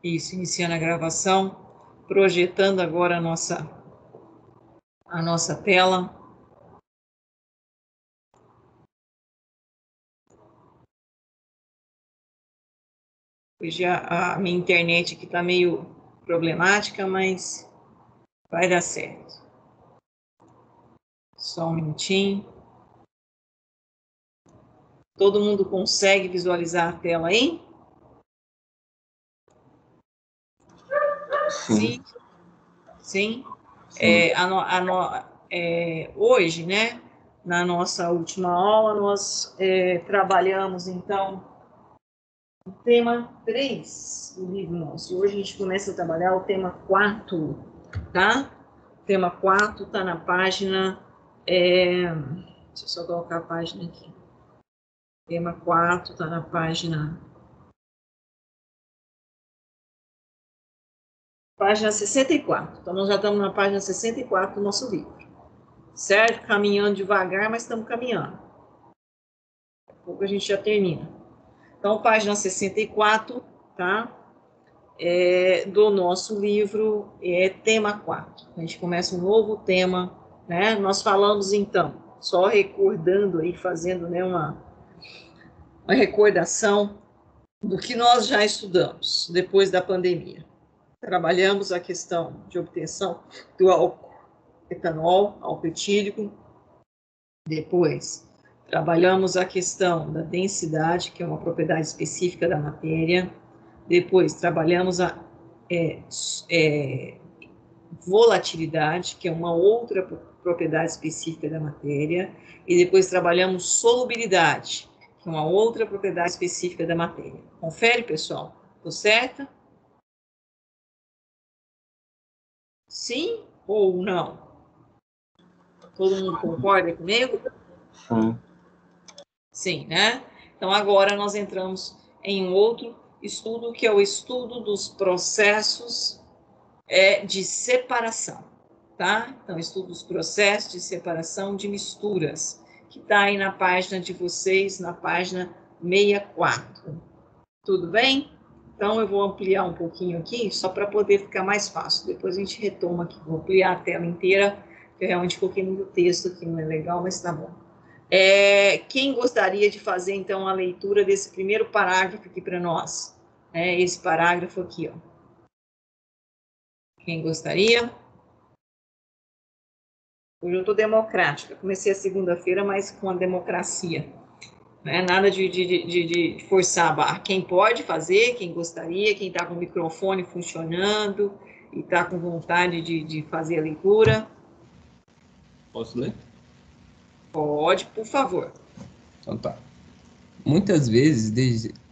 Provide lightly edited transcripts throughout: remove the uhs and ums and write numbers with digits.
Isso, iniciando a gravação, projetando agora a nossa tela. Hoje a minha internet aqui está meio problemática, mas vai dar certo. Só um minutinho. Todo mundo consegue visualizar a tela aí? Sim. Sim? Sim. Hoje, né, na nossa última aula, nós trabalhamos, então, o tema 3 do livro nosso. E hoje a gente começa a trabalhar o tema 4, tá? O tema 4 está na página... deixa eu só colocar a página aqui. O tema 4 está na página 64. Então, nós já estamos na página 64 do nosso livro. Certo? Caminhando devagar, mas estamos caminhando. Daqui a pouco a gente já termina. Então, página 64, tá? Do nosso livro, tema 4. A gente começa um novo tema, né? Nós falamos, então, só recordando aí, fazendo, né, uma recordação do que nós já estudamos depois da pandemia. Trabalhamos a questão de obtenção do álcool etanol, álcool etílico. Depois, trabalhamos a questão da densidade, que é uma propriedade específica da matéria. Depois, trabalhamos a volatilidade, que é uma outra propriedade específica da matéria. E depois, trabalhamos solubilidade, que é uma outra propriedade específica da matéria. Confere, pessoal? Tô certa? Sim ou não? Todo mundo concorda comigo? Sim. Sim, né? Então, agora nós entramos em um outro estudo, que é o estudo dos processos de separação, tá? Então, estudo dos processos de separação de misturas, que está aí na página de vocês, na página 64. Tudo bem? Então, eu vou ampliar um pouquinho aqui, só para poder ficar mais fácil. Depois a gente retoma aqui, vou ampliar a tela inteira, porque eu realmente coloquei muito texto aqui, não é legal, mas tá bom. Quem gostaria de fazer, então, a leitura desse primeiro parágrafo aqui para nós? Esse parágrafo aqui, ó. Quem gostaria? Hoje eu estou democrática. Comecei a segunda-feira, mas com a democracia. Não é nada de forçar a barra. Quem pode fazer, quem gostaria, quem está com o microfone funcionando e está com vontade de fazer a leitura. Posso ler? Pode, por favor. Então tá. Muitas vezes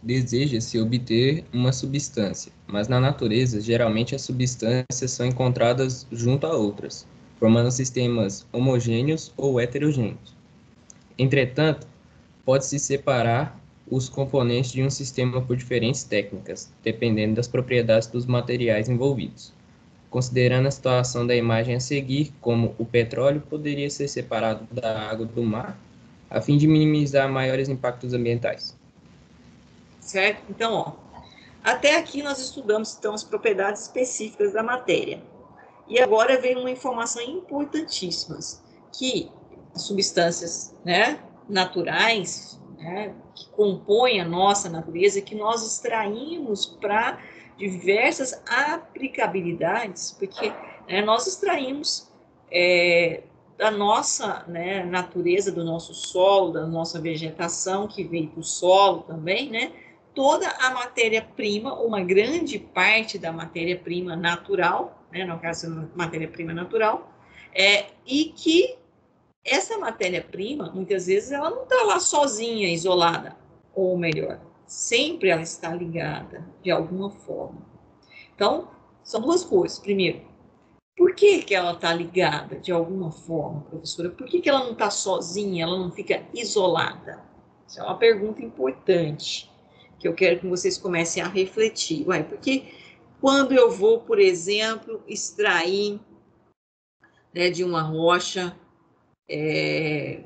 deseja-se obter uma substância, mas na natureza, geralmente as substâncias são encontradas junto a outras, formando sistemas homogêneos ou heterogêneos. Entretanto, pode-se separar os componentes de um sistema por diferentes técnicas, dependendo das propriedades dos materiais envolvidos. Considerando a situação da imagem a seguir, como o petróleo poderia ser separado da água do mar, a fim de minimizar maiores impactos ambientais. Certo? Então, ó, até aqui nós estudamos, então, as propriedades específicas da matéria. E agora vem uma informação importantíssima, que as substâncias, né, naturais, né, que compõem a nossa natureza, que nós extraímos para diversas aplicabilidades, porque nós extraímos da nossa, né, natureza, do nosso solo, da nossa vegetação, que veio do solo também, né, toda a matéria-prima, uma grande parte da matéria-prima natural, né, no caso, matéria-prima natural, e que essa matéria-prima, muitas vezes, ela não está lá sozinha, isolada, ou melhor, sempre ela está ligada, de alguma forma. Então, são duas coisas. Primeiro, por que ela está ligada, de alguma forma, professora? Por que ela não está sozinha, ela não fica isolada? Isso é uma pergunta importante, que eu quero que vocês comecem a refletir. Porque quando eu vou, por exemplo, extrair, né, de uma rocha,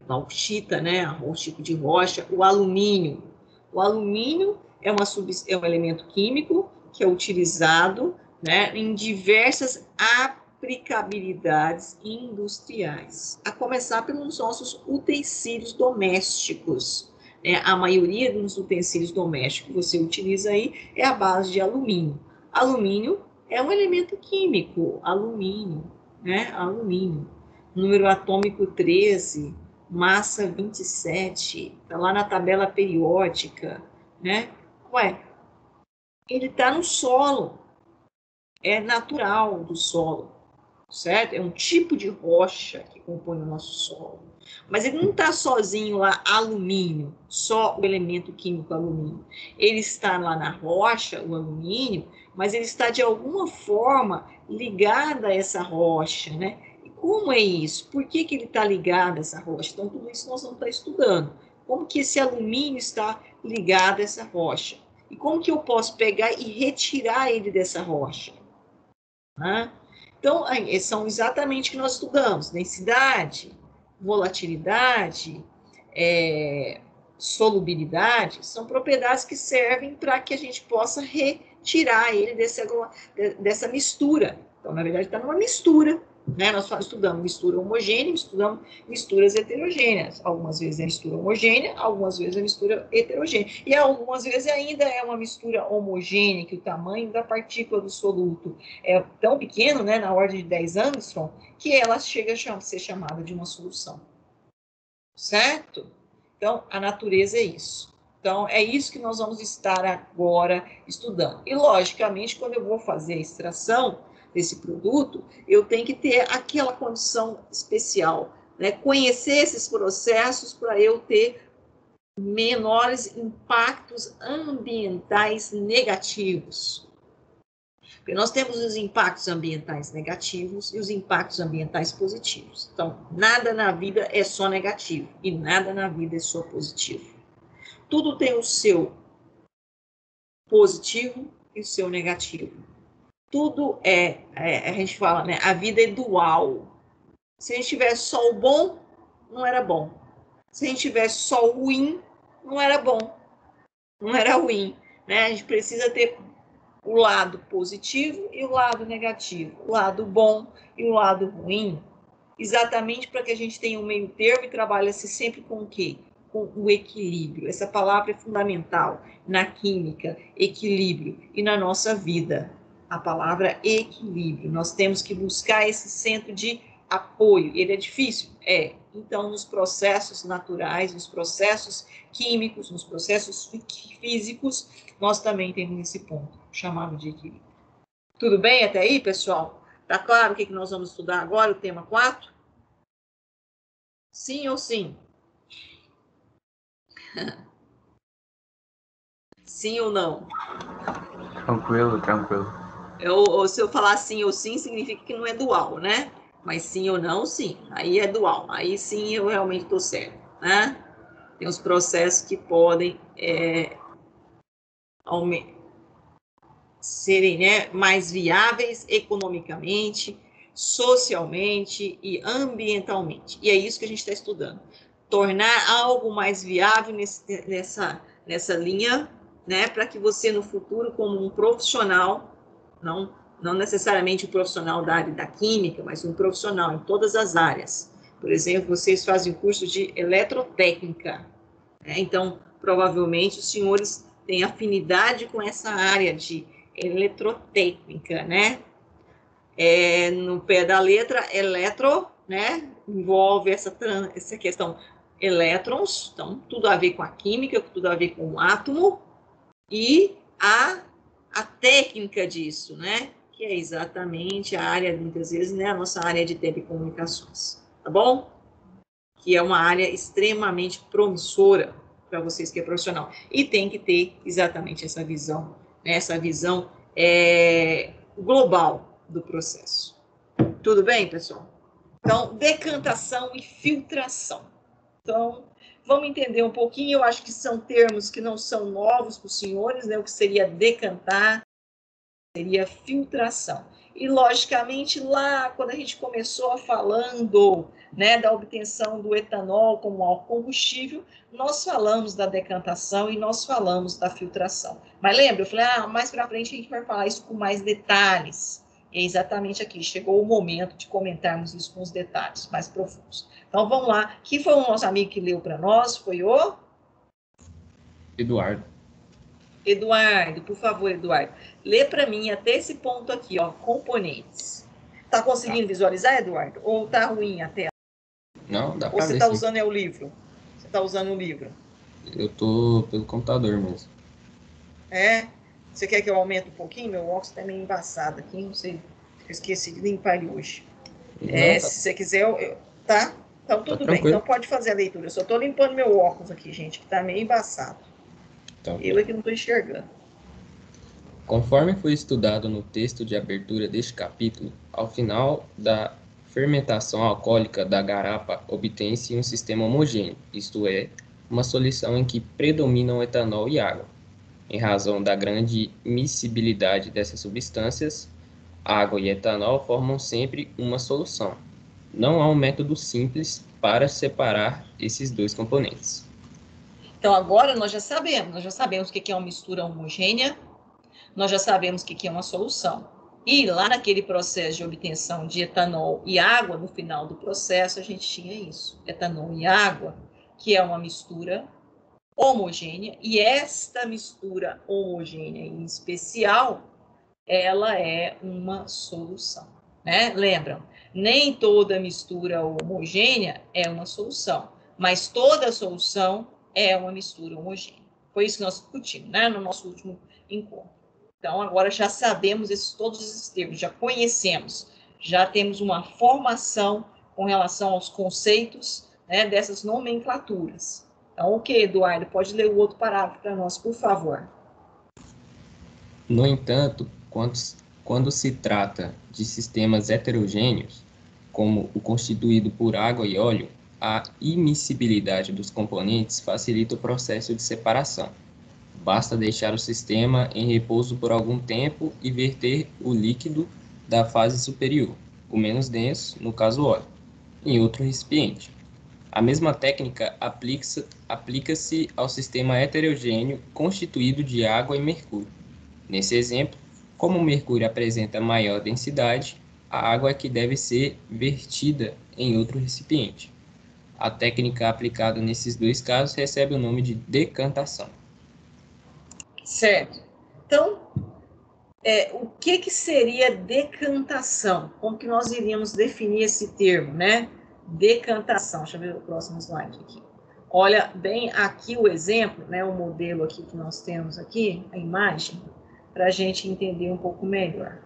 bauxita, né, um tipo de rocha, o alumínio. O alumínio é um elemento químico que é utilizado, né, em diversas aplicabilidades industriais, a começar pelos nossos utensílios domésticos. A maioria dos utensílios domésticos que você utiliza aí é a base de alumínio. Alumínio é um elemento químico, alumínio, né? Alumínio. Número atômico 13, massa 27, está lá na tabela periódica, né? Ele está no solo, é natural do solo, certo? É um tipo de rocha que compõe o nosso solo. Mas ele não está sozinho lá, alumínio, só o elemento químico alumínio. Ele está lá na rocha, o alumínio, mas ele está de alguma forma ligado a essa rocha, né? E como é isso? Por que ele está ligado a essa rocha? Então, tudo isso nós vamos estar estudando. Como que esse alumínio está ligado a essa rocha? E como que eu posso pegar e retirar ele dessa rocha? Então, são exatamente o que nós estudamos: densidade, volatilidade, solubilidade, são propriedades que servem para que a gente possa retirar ele dessa mistura. Então, na verdade, está numa mistura, né? Nós estudamos mistura homogênea, estudamos misturas heterogêneas. Algumas vezes é mistura homogênea, algumas vezes é mistura heterogênea. E algumas vezes ainda é uma mistura homogênea, que o tamanho da partícula do soluto é tão pequeno, né, na ordem de 10 angstrom, que ela chega a ser chamada de uma solução. Certo? Então, a natureza é isso. Então, é isso que nós vamos estar agora estudando. E, logicamente, quando eu vou fazer a extração desse produto, eu tenho que ter aquela condição especial, né? Conhecer esses processos para eu ter menores impactos ambientais negativos. Porque nós temos os impactos ambientais negativos e os impactos ambientais positivos. Então, nada na vida é só negativo e nada na vida é só positivo. Tudo tem o seu positivo e o seu negativo. Tudo a gente fala, né? A vida é dual. Se a gente tivesse só o bom, não era bom. Se a gente tivesse só o ruim, não era bom. Não era ruim, né? A gente precisa ter o lado positivo e o lado negativo, o lado bom e o lado ruim, exatamente para que a gente tenha um meio termo e trabalhe-se sempre com o quê? Com o equilíbrio. Essa palavra é fundamental na química, equilíbrio, e na nossa vida. A palavra equilíbrio. Nós temos que buscar esse centro de apoio. Ele é difícil? É. Então, nos processos naturais, nos processos químicos, nos processos físicos, nós também temos esse ponto, chamado de equilíbrio. Tudo bem até aí, pessoal? Tá claro o que nós vamos estudar agora, o tema 4? Sim ou sim? Sim ou não? Tranquilo, tranquilo. Ou se eu falar sim ou sim, significa que não é dual, né? Mas sim ou não, sim. Aí é dual. Aí sim eu realmente estou certo, né? Tem os processos que podem serem, né, mais viáveis economicamente, socialmente e ambientalmente. E é isso que a gente está estudando. Tornar algo mais viável nessa linha, né, para que você no futuro, como um profissional, não necessariamente um profissional da área da química, mas um profissional em todas as áreas. Por exemplo, vocês fazem o curso de eletrotécnica, né? Então, provavelmente os senhores têm afinidade com essa área de eletrotécnica, né? No pé da letra, eletro, né? Envolve essa questão elétrons, então tudo a ver com a química, tudo a ver com o átomo, e a técnica disso, né? Que é exatamente a área, muitas vezes, né? A nossa área de telecomunicações, tá bom? Que é uma área extremamente promissora para vocês que é profissional. E tem que ter exatamente essa visão, né? Essa visão global do processo. Tudo bem, pessoal? Então, decantação e filtração. Então, vamos entender um pouquinho. Eu acho que são termos que não são novos para os senhores, né? O que seria decantar, seria filtração. E, logicamente, lá, quando a gente começou falando, né, da obtenção do etanol como combustível, nós falamos da decantação e nós falamos da filtração. Mas lembra, eu falei, mais para frente a gente vai falar isso com mais detalhes. E é exatamente aqui, chegou o momento de comentarmos isso com os detalhes mais profundos. Então, vamos lá. Quem foi o nosso amigo que leu para nós? Foi o Eduardo. Eduardo, por favor, Eduardo. Lê para mim até esse ponto aqui, ó, componentes. Tá conseguindo visualizar, Eduardo? Ou tá ruim a tela? Não, dá Ou para você ver tá sim. usando o livro? Você tá usando o livro? Eu tô pelo computador mesmo. É? Você quer que eu aumente um pouquinho? Meu óculos tá meio embaçado aqui, não sei. Eu esqueci de limpar ele hoje. Não, tá, Se você quiser, tá? Então, tá tudo bem. Então, tranquilo. pode fazer a leitura. Eu só tô limpando meu óculos aqui, gente, que tá meio embaçado. Tá. Eu é que não tô enxergando. Conforme foi estudado no texto de abertura deste capítulo, ao final da fermentação alcoólica da garapa obtém-se um sistema homogêneo, isto é, uma solução em que predominam etanol e água. Em razão da grande miscibilidade dessas substâncias, água e etanol formam sempre uma solução. Não há um método simples para separar esses dois componentes. Então, agora nós já sabemos o que é uma mistura homogênea, nós já sabemos o que é uma solução. E lá naquele processo de obtenção de etanol e água, no final do processo, a gente tinha isso: etanol e água, que é uma mistura homogênea, e esta mistura homogênea em especial, ela é uma solução, né? Lembram? Nem toda mistura homogênea é uma solução, mas toda solução é uma mistura homogênea. Foi isso que nós discutimos, né, no nosso último encontro. Então, agora já sabemos todos esses termos, já conhecemos, já temos uma formação com relação aos conceitos, né, dessas nomenclaturas. Então, ok, Eduardo, pode ler o outro parágrafo para nós, por favor. No entanto, quando se trata de sistemas heterogêneos, como o constituído por água e óleo, a imiscibilidade dos componentes facilita o processo de separação. Basta deixar o sistema em repouso por algum tempo e verter o líquido da fase superior, o menos denso, no caso óleo, em outro recipiente. A mesma técnica aplica-se ao sistema heterogêneo constituído de água e mercúrio. Nesse exemplo, como o mercúrio apresenta maior densidade, a água é que deve ser vertida em outro recipiente. A técnica aplicada nesses dois casos recebe o nome de decantação. Certo. Então, o que seria decantação? Como que nós iríamos definir esse termo, né? Decantação. Deixa eu ver o próximo slide aqui. Olha bem aqui o exemplo, né? O modelo aqui que nós temos aqui, a imagem, para a gente entender um pouco melhor.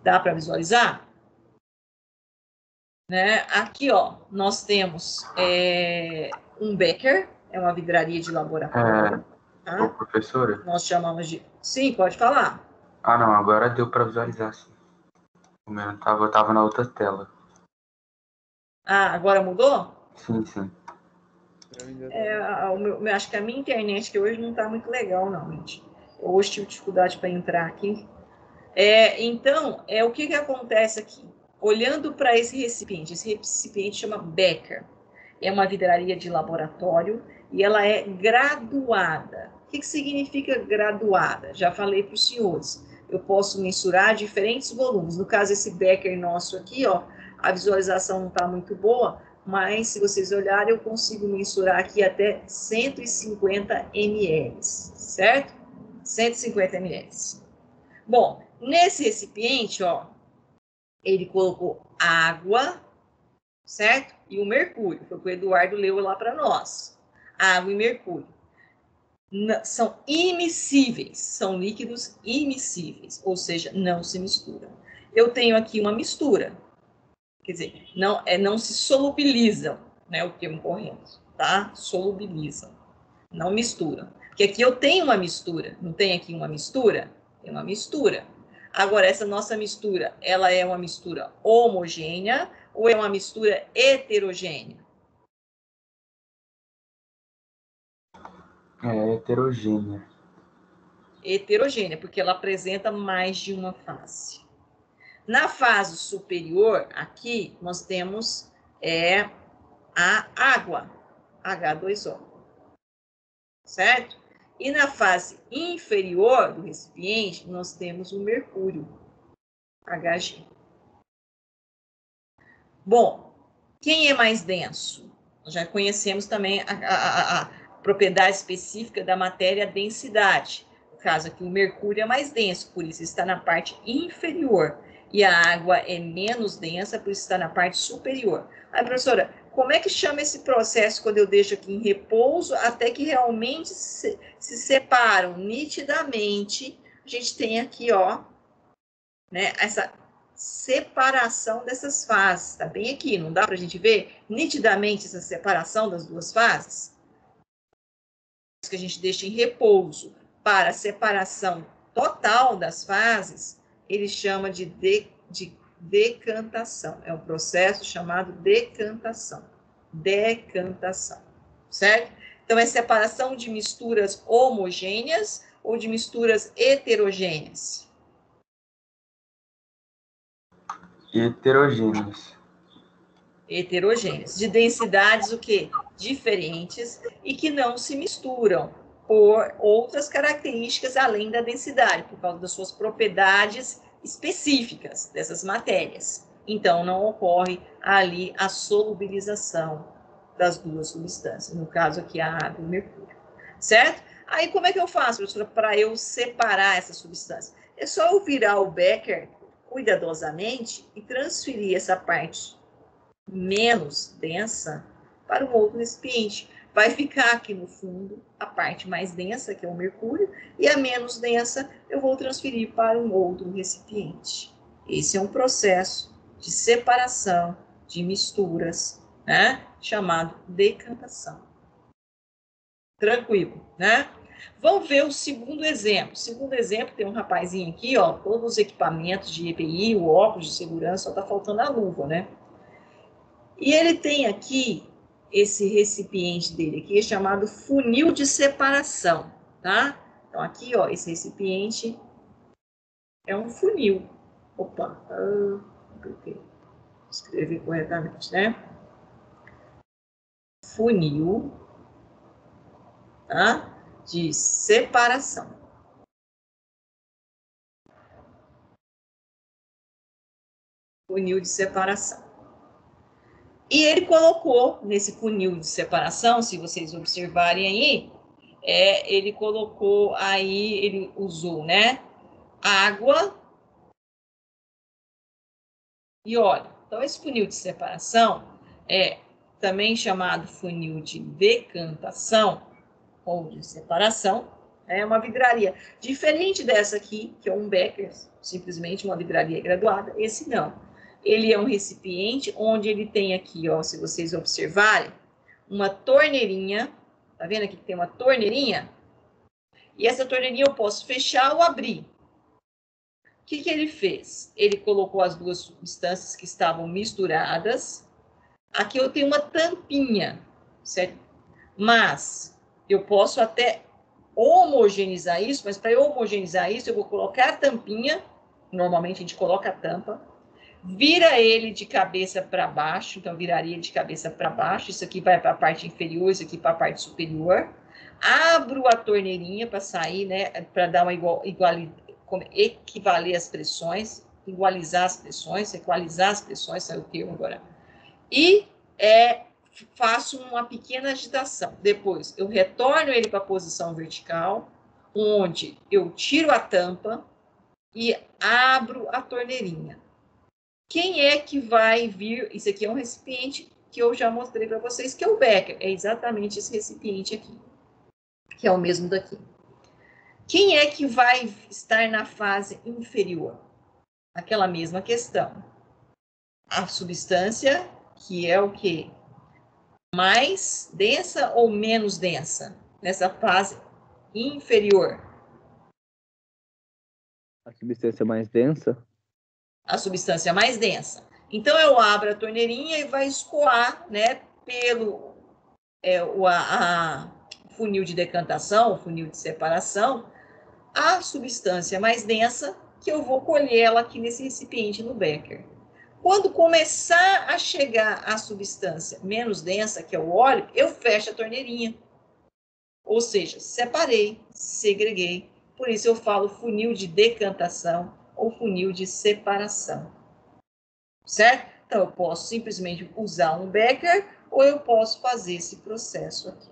Dá para visualizar? Né? Aqui, ó, nós temos um becker, é uma vidraria de laboratório. Tá? Ô, professora? Nós chamamos de... Sim, pode falar. Ah, não, agora deu para visualizar, sim. O meu tava na outra tela. Ah, agora mudou? Sim, sim. Acho que a minha internet que hoje não está muito legal, não, gente. Eu hoje tive dificuldade para entrar aqui. Então, o que acontece aqui? Olhando para esse recipiente chama Becker. É uma vidraria de laboratório e ela é graduada. O que significa graduada? Já falei para os senhores. Eu posso mensurar diferentes volumes. No caso, esse Becker nosso aqui, ó, a visualização não está muito boa, mas se vocês olharem, eu consigo mensurar aqui até 150 ml, certo? 150 ml. Bom, nesse recipiente, ó, ele colocou água, certo? E o mercúrio, foi o que o Eduardo leu lá para nós. Água e mercúrio. São imiscíveis, são líquidos imiscíveis, ou seja, não se misturam. Eu tenho aqui uma mistura, quer dizer, não se solubilizam, né, o termo correto, tá? Solubilizam, não misturam. Porque aqui eu tenho uma mistura, não tem aqui uma mistura? Tem uma mistura. Agora, essa nossa mistura, ela é uma mistura homogênea ou é uma mistura heterogênea? É heterogênea. Heterogênea, porque ela apresenta mais de uma face. Na fase superior, aqui, nós temos a água, H2O, certo? E na fase inferior do recipiente, nós temos o mercúrio, Hg. Bom, quem é mais denso? Nós já conhecemos também a propriedade específica da matéria, a densidade. No caso aqui, o mercúrio é mais denso, por isso está na parte inferior. E a água é menos densa, por isso está na parte superior. Aí, professora, como é que chama esse processo quando eu deixo aqui em repouso até que realmente se separam nitidamente? A gente tem aqui, ó, né, essa separação dessas fases, tá bem aqui, não dá para a gente ver nitidamente essa separação das duas fases? Que a gente deixa em repouso para a separação total das fases, ele chama de decantação. É um processo chamado decantação. Decantação, certo? Então, é separação de misturas homogêneas ou de misturas heterogêneas? Heterogêneos. Heterogêneas, de densidades o quê? Diferentes e que não se misturam por outras características além da densidade, por causa das suas propriedades específicas dessas matérias. Então, não ocorre ali a solubilização das duas substâncias, no caso aqui a água e o mercúrio, certo? Aí, como é que eu faço, professora, para eu separar essa substância? É só eu virar o becker cuidadosamente e transferir essa parte menos densa para um outro recipiente. Vai ficar aqui no fundo a parte mais densa, que é o mercúrio, e a menos densa eu vou transferir para um outro recipiente. Esse é um processo de separação de misturas, né? Chamado decantação. Tranquilo, né? Vamos ver o segundo exemplo. O segundo exemplo tem um rapazinho aqui, ó, todos os equipamentos de EPI, o óculos de segurança, só tá faltando a luva, né? E ele tem aqui esse recipiente dele aqui, chamado funil de separação, tá? Então, aqui, ó, esse recipiente é um funil. Opa, escrevi corretamente, né? Funil, tá? De separação. Funil de separação. E ele colocou nesse funil de separação, se vocês observarem aí, ele colocou aí, ele usou, né, água e óleo. Então, esse funil de separação é também chamado funil de decantação ou de separação, é uma vidraria. Diferente dessa aqui, que é um becker, simplesmente uma vidraria graduada, esse não. Ele é um recipiente onde ele tem aqui, ó, se vocês observarem, uma torneirinha. Tá vendo aqui que tem uma torneirinha? E essa torneirinha eu posso fechar ou abrir. O que ele fez? Ele colocou as duas substâncias que estavam misturadas. Aqui eu tenho uma tampinha, certo? Mas eu posso até homogeneizar isso, mas para eu homogeneizar isso, eu vou colocar a tampinha, normalmente a gente coloca a tampa, vira ele de cabeça para baixo, então viraria de cabeça para baixo, isso aqui vai para a parte inferior, isso aqui para a parte superior, abro a torneirinha para sair, né, para dar uma equivaler as pressões, igualizar as pressões, equalizar as pressões, saiu o termo agora, e faço uma pequena agitação. Depois, eu retorno ele para a posição vertical, onde eu tiro a tampa e abro a torneirinha. Quem é que vai vir? Isso aqui é um recipiente que eu já mostrei para vocês, que é o becker. É exatamente esse recipiente aqui, que é o mesmo daqui. Quem é que vai estar na fase inferior? Aquela mesma questão. A substância, que é o quê? Mais densa ou menos densa? Nessa fase inferior. A substância mais densa? A substância mais densa. Então, eu abro a torneirinha e vai escoar, né, pelo funil de decantação, o funil de separação, a substância mais densa que eu vou colher ela aqui nesse recipiente no becker. Quando começar a chegar a substância menos densa, que é o óleo, eu fecho a torneirinha. Ou seja, separei, segreguei. Por isso eu falo funil de decantação ou funil de separação. Certo? Então, eu posso simplesmente usar um becker ou eu posso fazer esse processo aqui.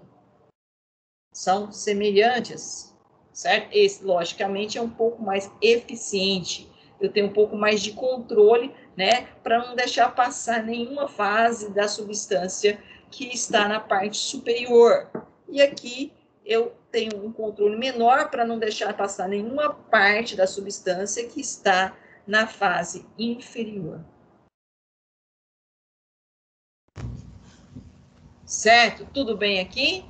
São semelhantes, certo? Esse, logicamente, é um pouco mais eficiente. Eu tenho um pouco mais de controle, né? Para não deixar passar nenhuma fase da substância que está na parte superior. E aqui eu tenho um controle menor para não deixar passar nenhuma parte da substância que está na fase inferior. Certo? Tudo bem aqui?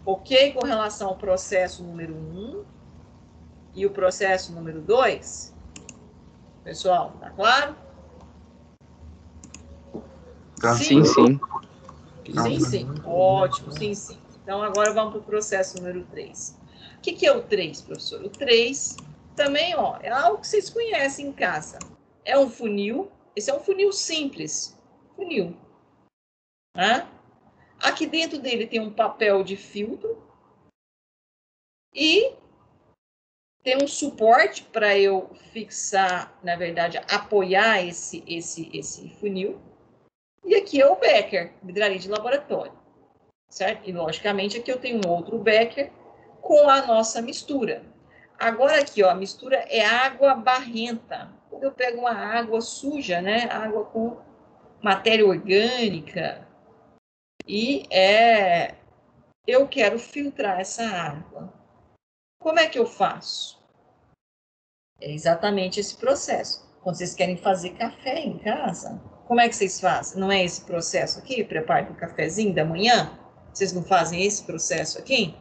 Ok com relação ao processo número 1 e o processo número 2? Pessoal, tá claro? Sim, sim. Sim, sim. Ótimo, sim, sim. Então, agora vamos para o processo número 3. O que é o 3, professor? O 3 também, ó, é algo que vocês conhecem em casa. É um funil. Esse é um funil simples. Funil. Né? Aqui dentro dele tem um papel de filtro e tem um suporte para eu fixar, na verdade, apoiar esse funil. E aqui é o becker, vidraria de laboratório. Certo? E, logicamente, aqui eu tenho um outro becker com a nossa mistura. Agora aqui, ó, a mistura é água barrenta. Quando eu pego uma água suja, né? Água com matéria orgânica. E eu quero filtrar essa água. Como é que eu faço? É exatamente esse processo. Quando vocês querem fazer café em casa, como é que vocês fazem? Não é esse processo aqui? Prepare o cafezinho da manhã? Vocês não fazem esse processo aqui?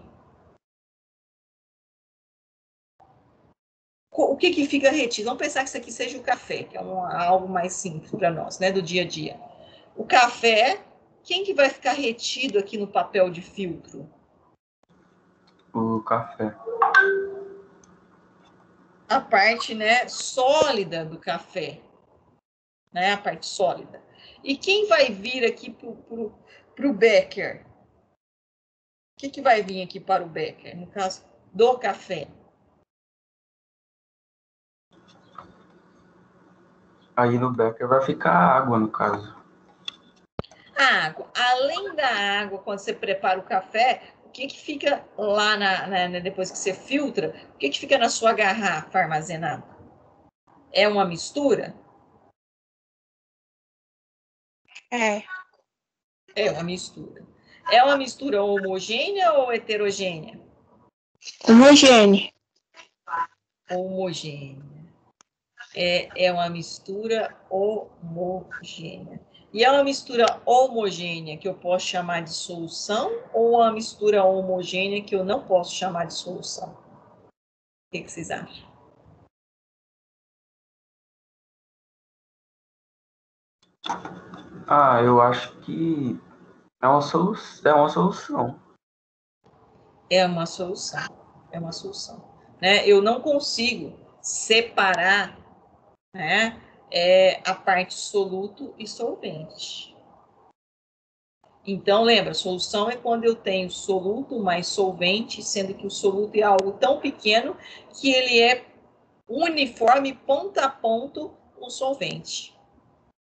O que fica retido? Vamos pensar que isso aqui seja o café, que é algo mais simples para nós, né, do dia a dia. O café, quem que vai ficar retido aqui no papel de filtro? O café. A parte, né, sólida do café, né, a parte sólida. E quem vai vir aqui para o becker? O que vai vir aqui para o becker, no caso do café? Aí no becker vai ficar água, no caso. A água. Além da água, quando você prepara o café, o que fica lá depois que você filtra? O que fica na sua garrafa armazenada? É uma mistura? É. É uma mistura. É uma mistura homogênea ou heterogênea? Homogêneo. Homogênea. É uma mistura homogênea. E é uma mistura homogênea que eu posso chamar de solução ou uma mistura homogênea que eu não posso chamar de solução? O que vocês acham? Ah, eu acho que é uma solução. É uma solução. É uma solução. Né? Eu não consigo separar, né, a parte soluto e solvente. Então, lembra, solução é quando eu tenho soluto mais solvente, sendo que o soluto é algo tão pequeno que ele é uniforme, ponto a ponto, com solvente.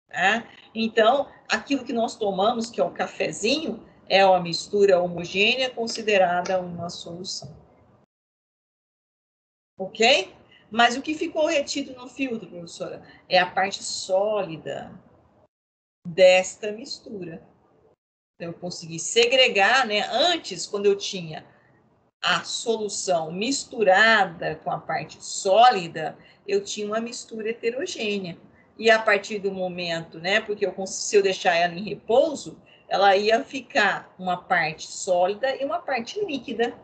Tá? Então, aquilo que nós tomamos, que é o cafezinho, é uma mistura homogênea considerada uma solução. Ok? Mas o que ficou retido no filtro, professora, é a parte sólida desta mistura. Eu consegui segregar, né? Antes, quando eu tinha a solução misturada com a parte sólida, eu tinha uma mistura heterogênea. E a partir do momento, né? Porque se eu deixar ela em repouso, ela ia ficar uma parte sólida e uma parte líquida.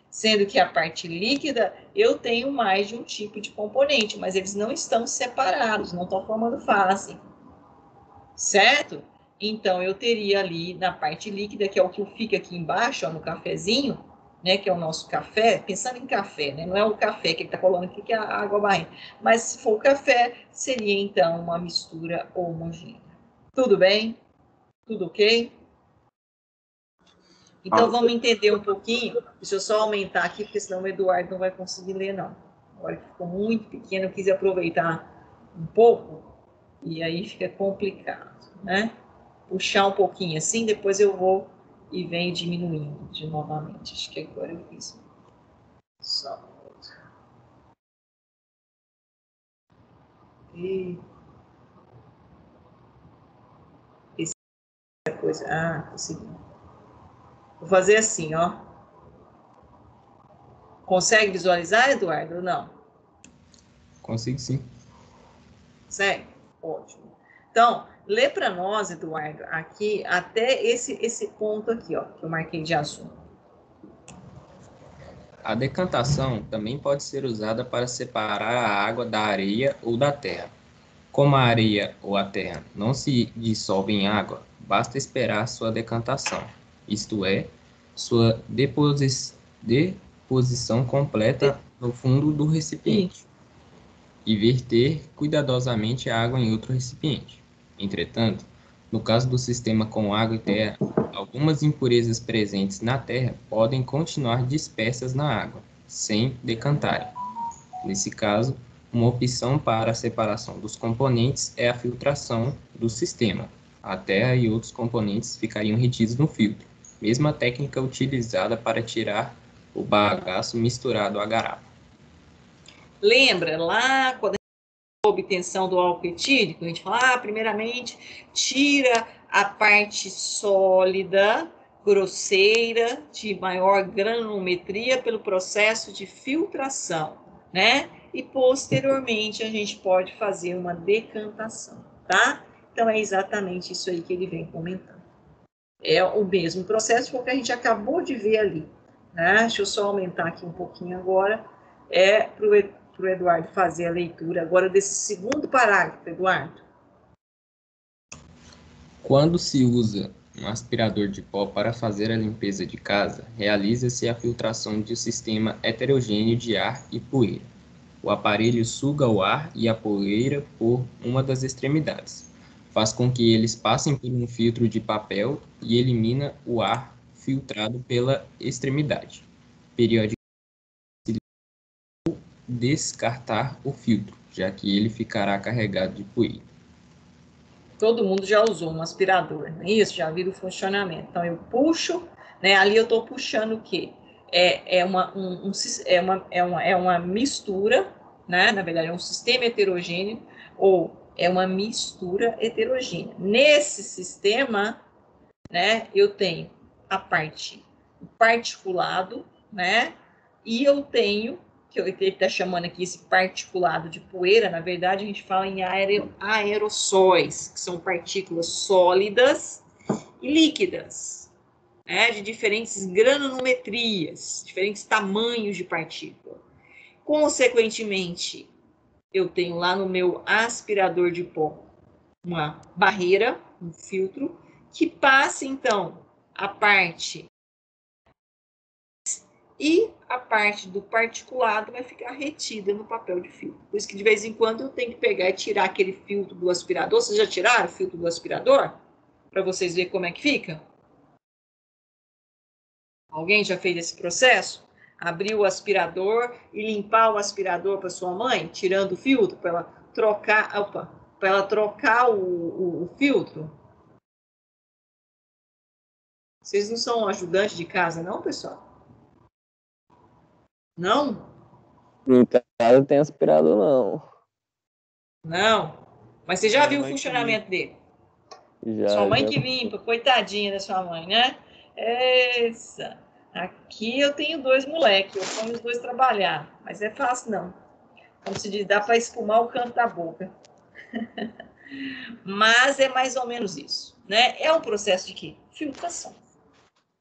Sendo que a parte líquida, eu tenho mais de um tipo de componente, mas eles não estão separados, não estão formando fase. Certo? Então, eu teria ali na parte líquida, que é o que fica aqui embaixo, ó, no cafezinho, né, que é o nosso café, pensando em café, né, não é o café que ele está falando aqui, que é a água barrenta, mas se for o café, seria então uma mistura homogênea. Tudo bem? Tudo ok? Então vamos entender um pouquinho, deixa eu só aumentar aqui, porque senão o Eduardo não vai conseguir ler não. Agora que ficou muito pequeno, eu quis aproveitar um pouco, e aí fica complicado, né? Puxar um pouquinho assim, depois eu vou e venho diminuindo de novamente. Acho que agora eu fiz. Só. E... essa coisa. Ah, consegui. Vou fazer assim, ó. Consegue visualizar, Eduardo, ou não? Consigo sim. Consegue? Ótimo. Então, lê para nós, Eduardo, aqui, até esse ponto aqui, ó, que eu marquei de azul. A decantação também pode ser usada para separar a água da areia ou da terra. Como a areia ou a terra não se dissolve em água, basta esperar sua decantação, isto é, sua deposição completa no fundo do recipiente, e verter cuidadosamente a água em outro recipiente. Entretanto, no caso do sistema com água e terra, algumas impurezas presentes na terra podem continuar dispersas na água, sem decantarem. Nesse caso, uma opção para a separação dos componentes é a filtração do sistema. A terra e outros componentes ficariam retidos no filtro, mesma técnica utilizada para tirar o bagaço misturado à garapa. Lembra lá quando a obtenção do álcool etílico, a gente fala, primeiramente, tira a parte sólida, grosseira, de maior granulometria pelo processo de filtração, né? E posteriormente a gente pode fazer uma decantação, tá? Então é exatamente isso aí que ele vem comentando. É o mesmo processo que a gente acabou de ver ali, né? Deixa eu só aumentar aqui um pouquinho agora, para o Eduardo fazer a leitura agora desse segundo parágrafo, Eduardo. Quando se usa um aspirador de pó para fazer a limpeza de casa, realiza-se a filtração de um sistema heterogêneo de ar e poeira. O aparelho suga o ar e a poeira por uma das extremidades, faz com que eles passem por um filtro de papel e elimina o ar filtrado pela extremidade. Periodicamente, descartar o filtro, já que ele ficará carregado de poeira. Todo mundo já usou um aspirador, não é isso? Já viu o funcionamento. Então, eu puxo, né? Ali eu estou puxando o quê? É uma mistura, né? Na verdade, é um sistema heterogêneo, ou é uma mistura heterogênea. Nesse sistema, né? Eu tenho a parte particulado, né? E eu tenho, que ele está chamando aqui esse particulado de poeira, na verdade a gente fala em aerossóis, que são partículas sólidas e líquidas, né? De diferentes granulometrias, diferentes tamanhos de partícula. Consequentemente, eu tenho lá no meu aspirador de pó uma barreira, um filtro, que passa, então, a parte e a parte do particulado vai ficar retida no papel de filtro. Por isso que, de vez em quando, eu tenho que pegar e tirar aquele filtro do aspirador. Vocês já tiraram o filtro do aspirador? Para vocês verem como é que fica? Alguém já fez esse processo? Abrir o aspirador e limpar o aspirador para sua mãe, tirando o filtro, para ela trocar o filtro? Vocês não são ajudantes de casa, não, pessoal? Não? Em casa tem aspirador, não. Não. Mas você já viu o funcionamento dele? Sua mãe que limpa, coitadinha da sua mãe, né? Essa. Aqui eu tenho 2 moleques, eu ponho os 2 trabalhar. Mas é fácil, não. Como se diz, dá para espumar o canto da boca. Mas é mais ou menos isso, né? É um processo de quê? Filtração.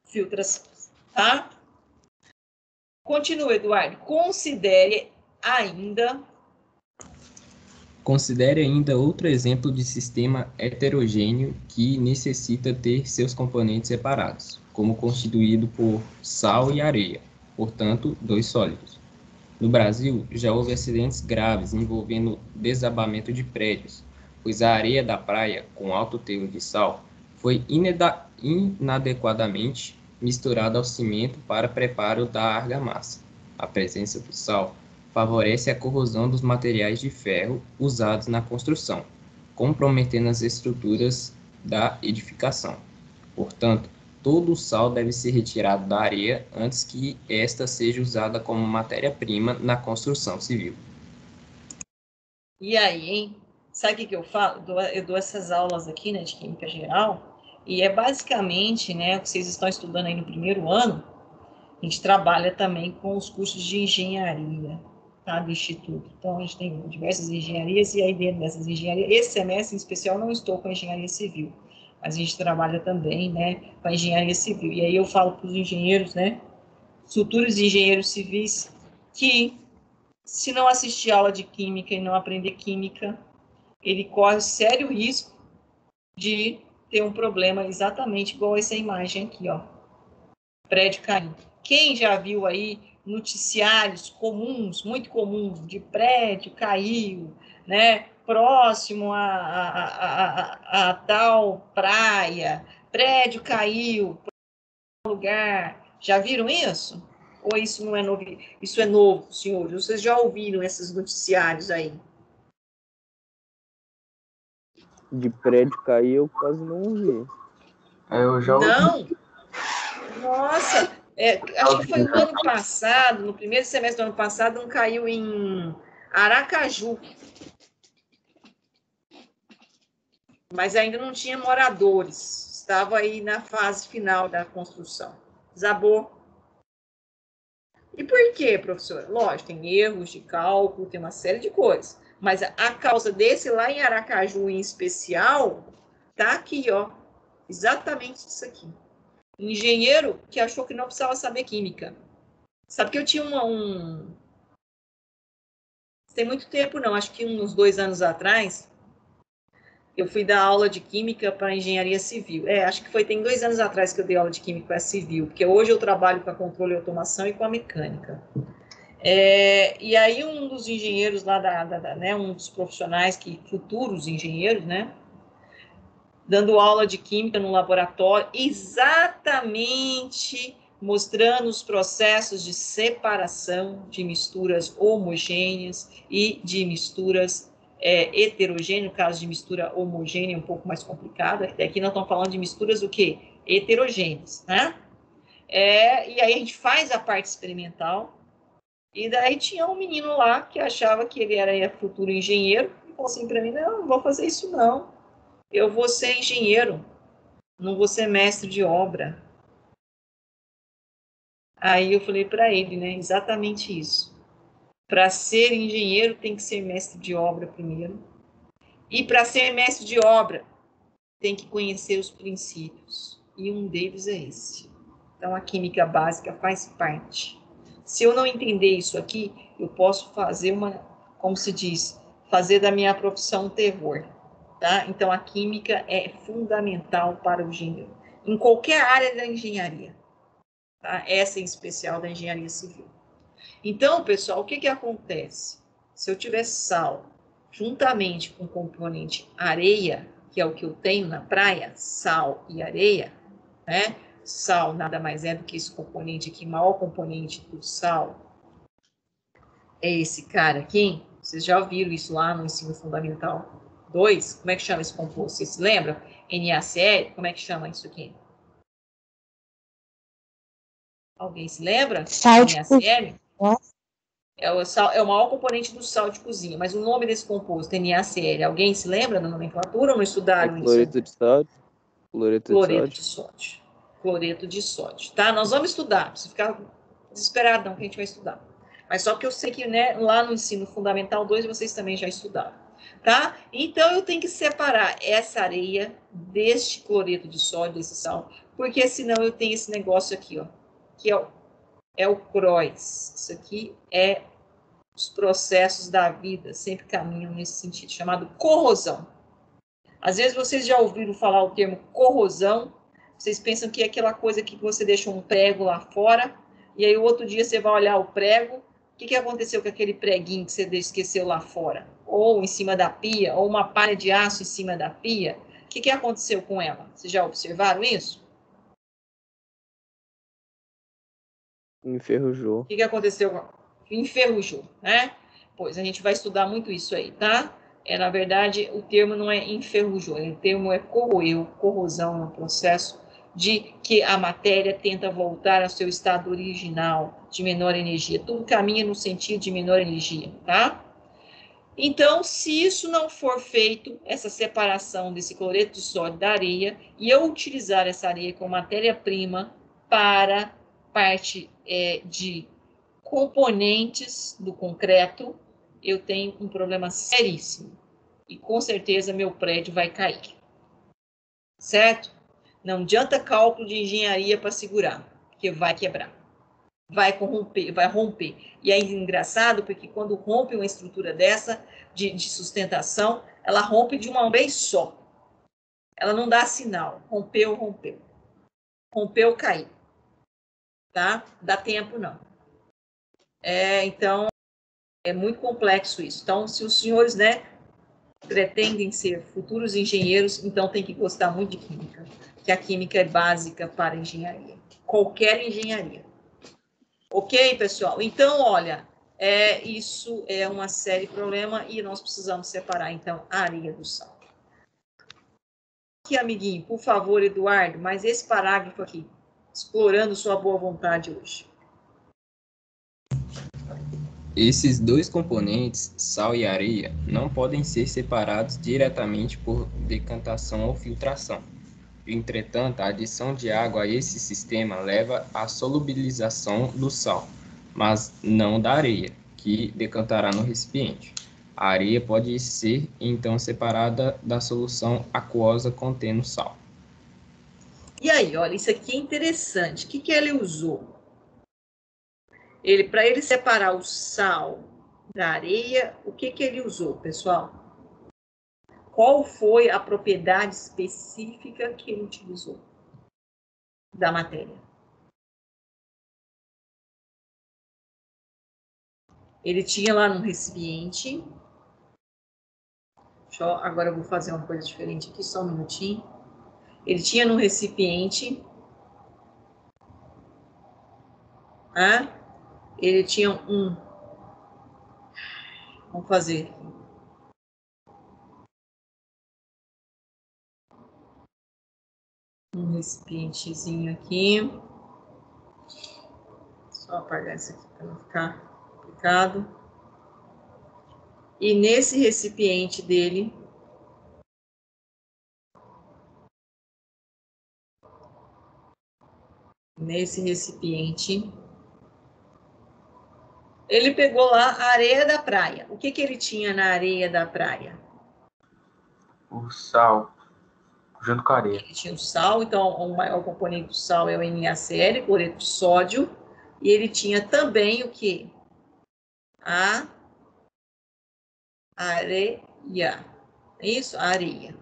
Filtração, tá? Continua, Eduardo. Considere ainda outro exemplo de sistema heterogêneo que necessita ter seus componentes separados, como constituído por sal e areia, portanto, 2 sólidos. No Brasil, já houve acidentes graves envolvendo desabamento de prédios, pois a areia da praia, com alto teor de sal, foi inadequadamente misturada ao cimento para preparo da argamassa. A presença do sal favorece a corrosão dos materiais de ferro usados na construção, comprometendo as estruturas da edificação. Portanto, todo o sal deve ser retirado da areia antes que esta seja usada como matéria-prima na construção civil. E aí, hein? Sabe o que eu falo? Eu dou essas aulas aqui, né, de Química Geral, e é basicamente, né, o que vocês estão estudando aí no primeiro ano, a gente trabalha também com os cursos de engenharia, tá, do Instituto. Então, a gente tem diversas engenharias, e aí dentro dessas engenharias, esse semestre em especial não estou com a engenharia civil, mas a gente trabalha também, né, com a engenharia civil. E aí eu falo para os engenheiros, né, futuros engenheiros civis, que se não assistir aula de química e não aprender química, ele corre sério risco de ter um problema exatamente igual essa imagem aqui, ó, prédio caindo. Quem já viu aí noticiários comuns, muito comuns, de prédio caiu, né, próximo a tal praia, prédio caiu, lugar, já viram isso? Ou isso não é novo? Isso é novo, senhores? Vocês já ouviram esses noticiários aí? De prédio cair eu quase não ouvi. Eu já ouvi. Não? Nossa, acho que foi no ano passado, no primeiro semestre do ano passado, caiu em Aracaju. Mas ainda não tinha moradores. Estava aí na fase final da construção. Desabou. E por quê, professor? Lógico, tem erros de cálculo, tem uma série de coisas. Mas a causa desse lá em Aracaju, em especial, tá aqui, ó. Exatamente isso aqui. Engenheiro que achou que não precisava saber química. Sabe que eu tinha tem muito tempo não, acho que uns 2 anos atrás, eu fui dar aula de química para engenharia civil. Acho que tem 2 anos atrás que eu dei aula de química para civil, porque hoje eu trabalho com a controle e automação e com a mecânica. E aí um dos engenheiros lá, né, um dos profissionais, futuros engenheiros, né, dando aula de química no laboratório, exatamente mostrando os processos de separação de misturas homogêneas e de misturas heterogêneas. No caso de mistura homogênea, um pouco mais complicado. Aqui nós estamos falando de misturas o quê? Heterogêneas, né? E aí a gente faz a parte experimental, e daí tinha um menino lá que achava que ele era futuro engenheiro, e falou assim para mim, não vou fazer isso não. Eu vou ser engenheiro, não vou ser mestre de obra. Aí eu falei para ele, né, exatamente isso. Para ser engenheiro tem que ser mestre de obra primeiro. E para ser mestre de obra tem que conhecer os princípios. E um deles é esse. Então a química básica faz parte. Se eu não entender isso aqui, eu posso fazer como se diz, fazer da minha profissão um terror. Tá? Então, a química é fundamental para o engenheiro, em qualquer área da engenharia, tá? Essa em especial da engenharia civil. Então, pessoal, o que acontece? Se eu tiver sal, juntamente com o componente areia, que é o que eu tenho na praia, sal e areia, né? Sal nada mais é do que esse componente aqui, maior componente do sal é esse cara aqui. Vocês já ouviram isso lá no ensino fundamental 2, como é que chama esse composto? Vocês se lembram? NaCl, como é que chama isso aqui? Alguém se lembra? Sal de NaCl? É o maior componente do sal de cozinha, mas o nome desse composto, NaCl, alguém se lembra da nomenclatura ou não estudaram isso? Cloreto de sódio. Cloreto de sódio. Cloreto de sódio, tá? Nós vamos estudar, não precisa ficar desesperado não, que a gente vai estudar. Mas só que eu sei que, né, lá no ensino fundamental 2 vocês também já estudaram. Tá? Então, eu tenho que separar essa areia deste cloreto de sódio, desse sal, porque senão eu tenho esse negócio aqui, ó, que é o CROIS. Isso aqui é os processos da vida, sempre caminham nesse sentido, chamado corrosão. Às vezes vocês já ouviram falar o termo corrosão, vocês pensam que é aquela coisa que você deixa um prego lá fora, e aí o outro dia você vai olhar o prego, o que aconteceu com aquele preguinho que você esqueceu lá fora? Ou em cima da pia, ou uma palha de aço em cima da pia, o que aconteceu com ela? Vocês já observaram isso? Enferrujou. O que aconteceu? Enferrujou, né? Pois a gente vai estudar muito isso aí, tá? Na verdade, o termo não é enferrujou, o termo é corroeu, corrosão, é um processo de que a matéria tenta voltar ao seu estado original, de menor energia. Tudo caminha no sentido de menor energia, tá? Então, se isso não for feito, essa separação desse cloreto de sódio da areia, e eu utilizar essa areia como matéria-prima para parte de componentes do concreto, eu tenho um problema seríssimo. E com certeza meu prédio vai cair. Certo? Não adianta cálculo de engenharia para segurar, porque vai quebrar. Vai corromper, vai romper. E é engraçado porque quando rompe uma estrutura dessa, de sustentação, ela rompe de uma vez só. Ela não dá sinal. Rompeu, rompeu. Rompeu, caiu. Tá? Dá tempo, não. Então, é muito complexo isso. Então, se os senhores, né, pretendem ser futuros engenheiros, então tem que gostar muito de química, que a química é básica para a engenharia. Qualquer engenharia. Ok, pessoal? Então, olha, isso é uma série de problema e nós precisamos separar, então, a areia do sal. Aqui, amiguinho, por favor, Eduardo, mas esse parágrafo aqui, explorando sua boa vontade hoje. Esses dois componentes, sal e areia, não podem ser separados diretamente por decantação ou filtração. Entretanto, a adição de água a esse sistema leva à solubilização do sal, mas não da areia, que decantará no recipiente. A areia pode ser, então, separada da solução aquosa contendo sal. E aí, olha, isso aqui é interessante. O que ele usou? Para ele separar o sal da areia, o que ele usou, pessoal? Qual foi a propriedade específica que ele utilizou da matéria? Ele tinha lá no recipiente. Agora eu vou fazer uma coisa diferente aqui, só um minutinho. Ele tinha no recipiente. Ele tinha um. Vamos fazer aqui. Um recipientezinho aqui. Só apagar isso aqui para não ficar complicado. E nesse recipiente dele, ele pegou lá a areia da praia. O que ele tinha na areia da praia? O sal, junto com a areia. Ele tinha o sal, então o maior componente do sal é o NaCl, cloreto de sódio. E ele tinha também o quê? A areia. Isso? A areia.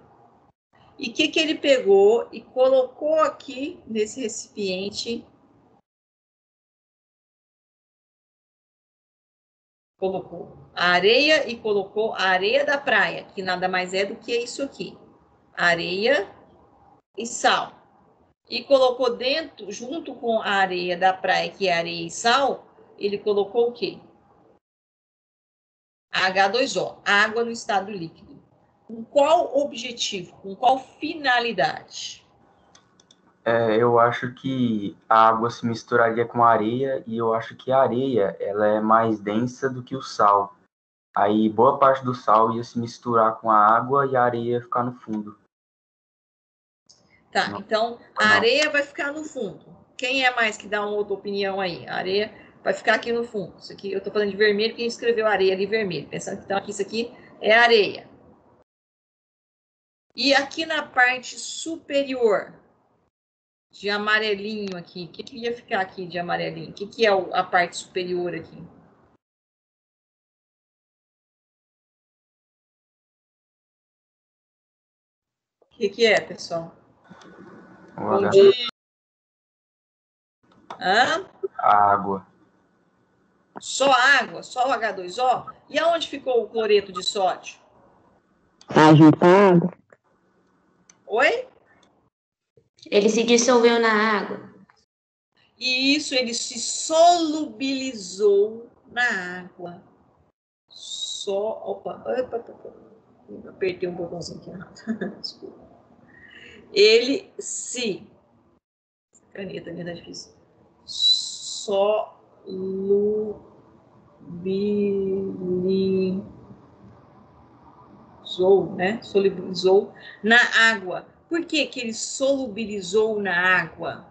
E o que ele pegou e colocou aqui nesse recipiente? Colocou a areia e colocou a areia da praia, que nada mais é do que isso aqui. Areia e sal. E colocou dentro, junto com a areia da praia, que é areia e sal, ele colocou o quê? H2O, água no estado líquido. Com qual objetivo? Com qual finalidade? Eu acho que a água se misturaria com a areia e eu acho que a areia ela é mais densa do que o sal. Aí boa parte do sal ia se misturar com a água e a areia ia ficar no fundo. Tá, Não, então a areia vai ficar no fundo. Quem é mais que dá uma outra opinião aí? A areia vai ficar aqui no fundo. Isso aqui eu tô falando de vermelho, quem escreveu areia ali vermelho, pensando que então aqui isso aqui é areia. E aqui na parte superior, de amarelinho aqui, o que ia ficar aqui de amarelinho? O que é a parte superior aqui? O que é, pessoal? Bom dia. Hã? A água. Só a água, só o H2O? E aonde ficou o cloreto de sódio? Tá junto com a água. Oi? Ele se dissolveu na água. E isso ele se solubilizou na água. Opa, apertei um botãozinho aqui errado. Desculpa. Ele se. Caneta é difícil. Solubilizou, né? Solubilizou na água. Por que que ele solubilizou na água?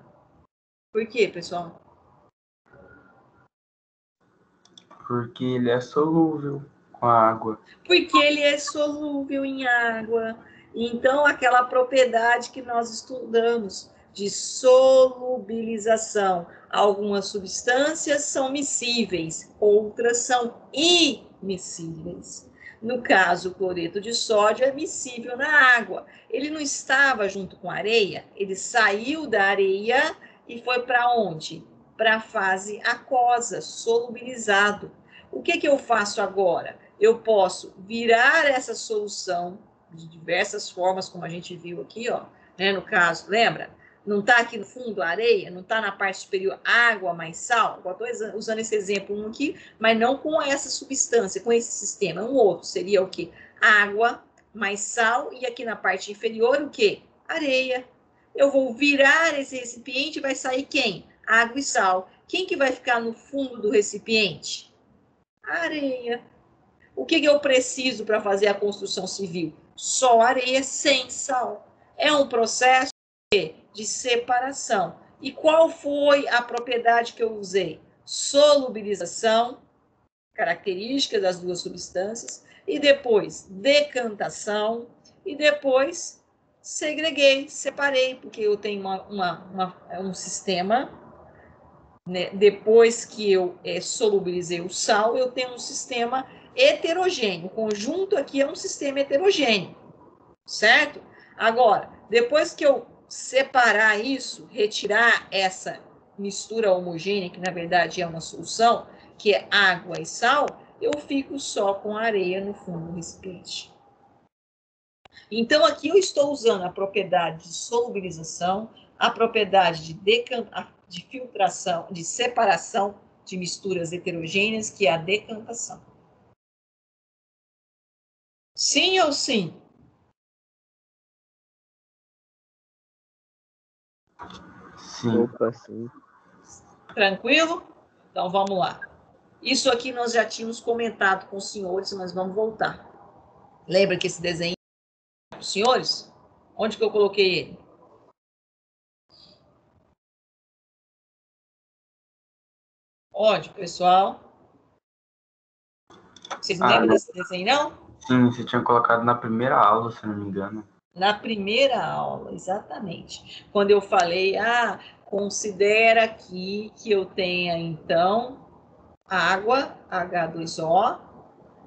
Por quê, pessoal? Porque ele é solúvel com a água. Porque ele é solúvel em água. Então, aquela propriedade que nós estudamos de solubilização. Algumas substâncias são miscíveis, outras são immiscíveis. No caso, o cloreto de sódio é miscível na água. Ele não estava junto com a areia, ele saiu da areia e foi para onde? Para a fase aquosa, solubilizado. O que eu faço agora? Eu posso virar essa solução de diversas formas, como a gente viu aqui, ó, né? No caso, lembra? Não está aqui no fundo a areia, não está na parte superior água mais sal. Agora estou usando esse exemplo aqui, mas não com essa substância, com esse sistema. Um outro seria o quê? Água mais sal, e aqui na parte inferior o quê? Areia. Eu vou virar esse recipiente e vai sair quem? Água e sal. Quem que vai ficar no fundo do recipiente? Areia. O que eu preciso para fazer a construção civil? Só areia sem sal. É um processo de separação. E qual foi a propriedade que eu usei? Solubilização, características das duas substâncias, e depois decantação, e depois segreguei, separei, porque eu tenho um sistema, né? Depois que eu solubilizei o sal, eu tenho um sistema heterogêneo. O conjunto aqui é um sistema heterogêneo, certo? Agora, depois que eu separar isso, retirar essa mistura homogênea, que na verdade é uma solução, que é água e sal, eu fico só com areia no fundo do recipiente. Então, aqui eu estou usando a propriedade de solubilização, a propriedade de filtração, de separação de misturas heterogêneas, que é a decantação. Sim ou sim? Sim. Opa, sim. Tranquilo? Então, vamos lá. Isso aqui nós já tínhamos comentado com os senhores, mas vamos voltar. Lembra que esse desenho para os senhores? Onde que eu coloquei ele? Onde, pessoal? Vocês não lembram desse desenho, não? Sim, você tinha colocado na primeira aula, se não me engano. Na primeira aula, exatamente. Quando eu falei, considera aqui que eu tenha, então, água, H2O,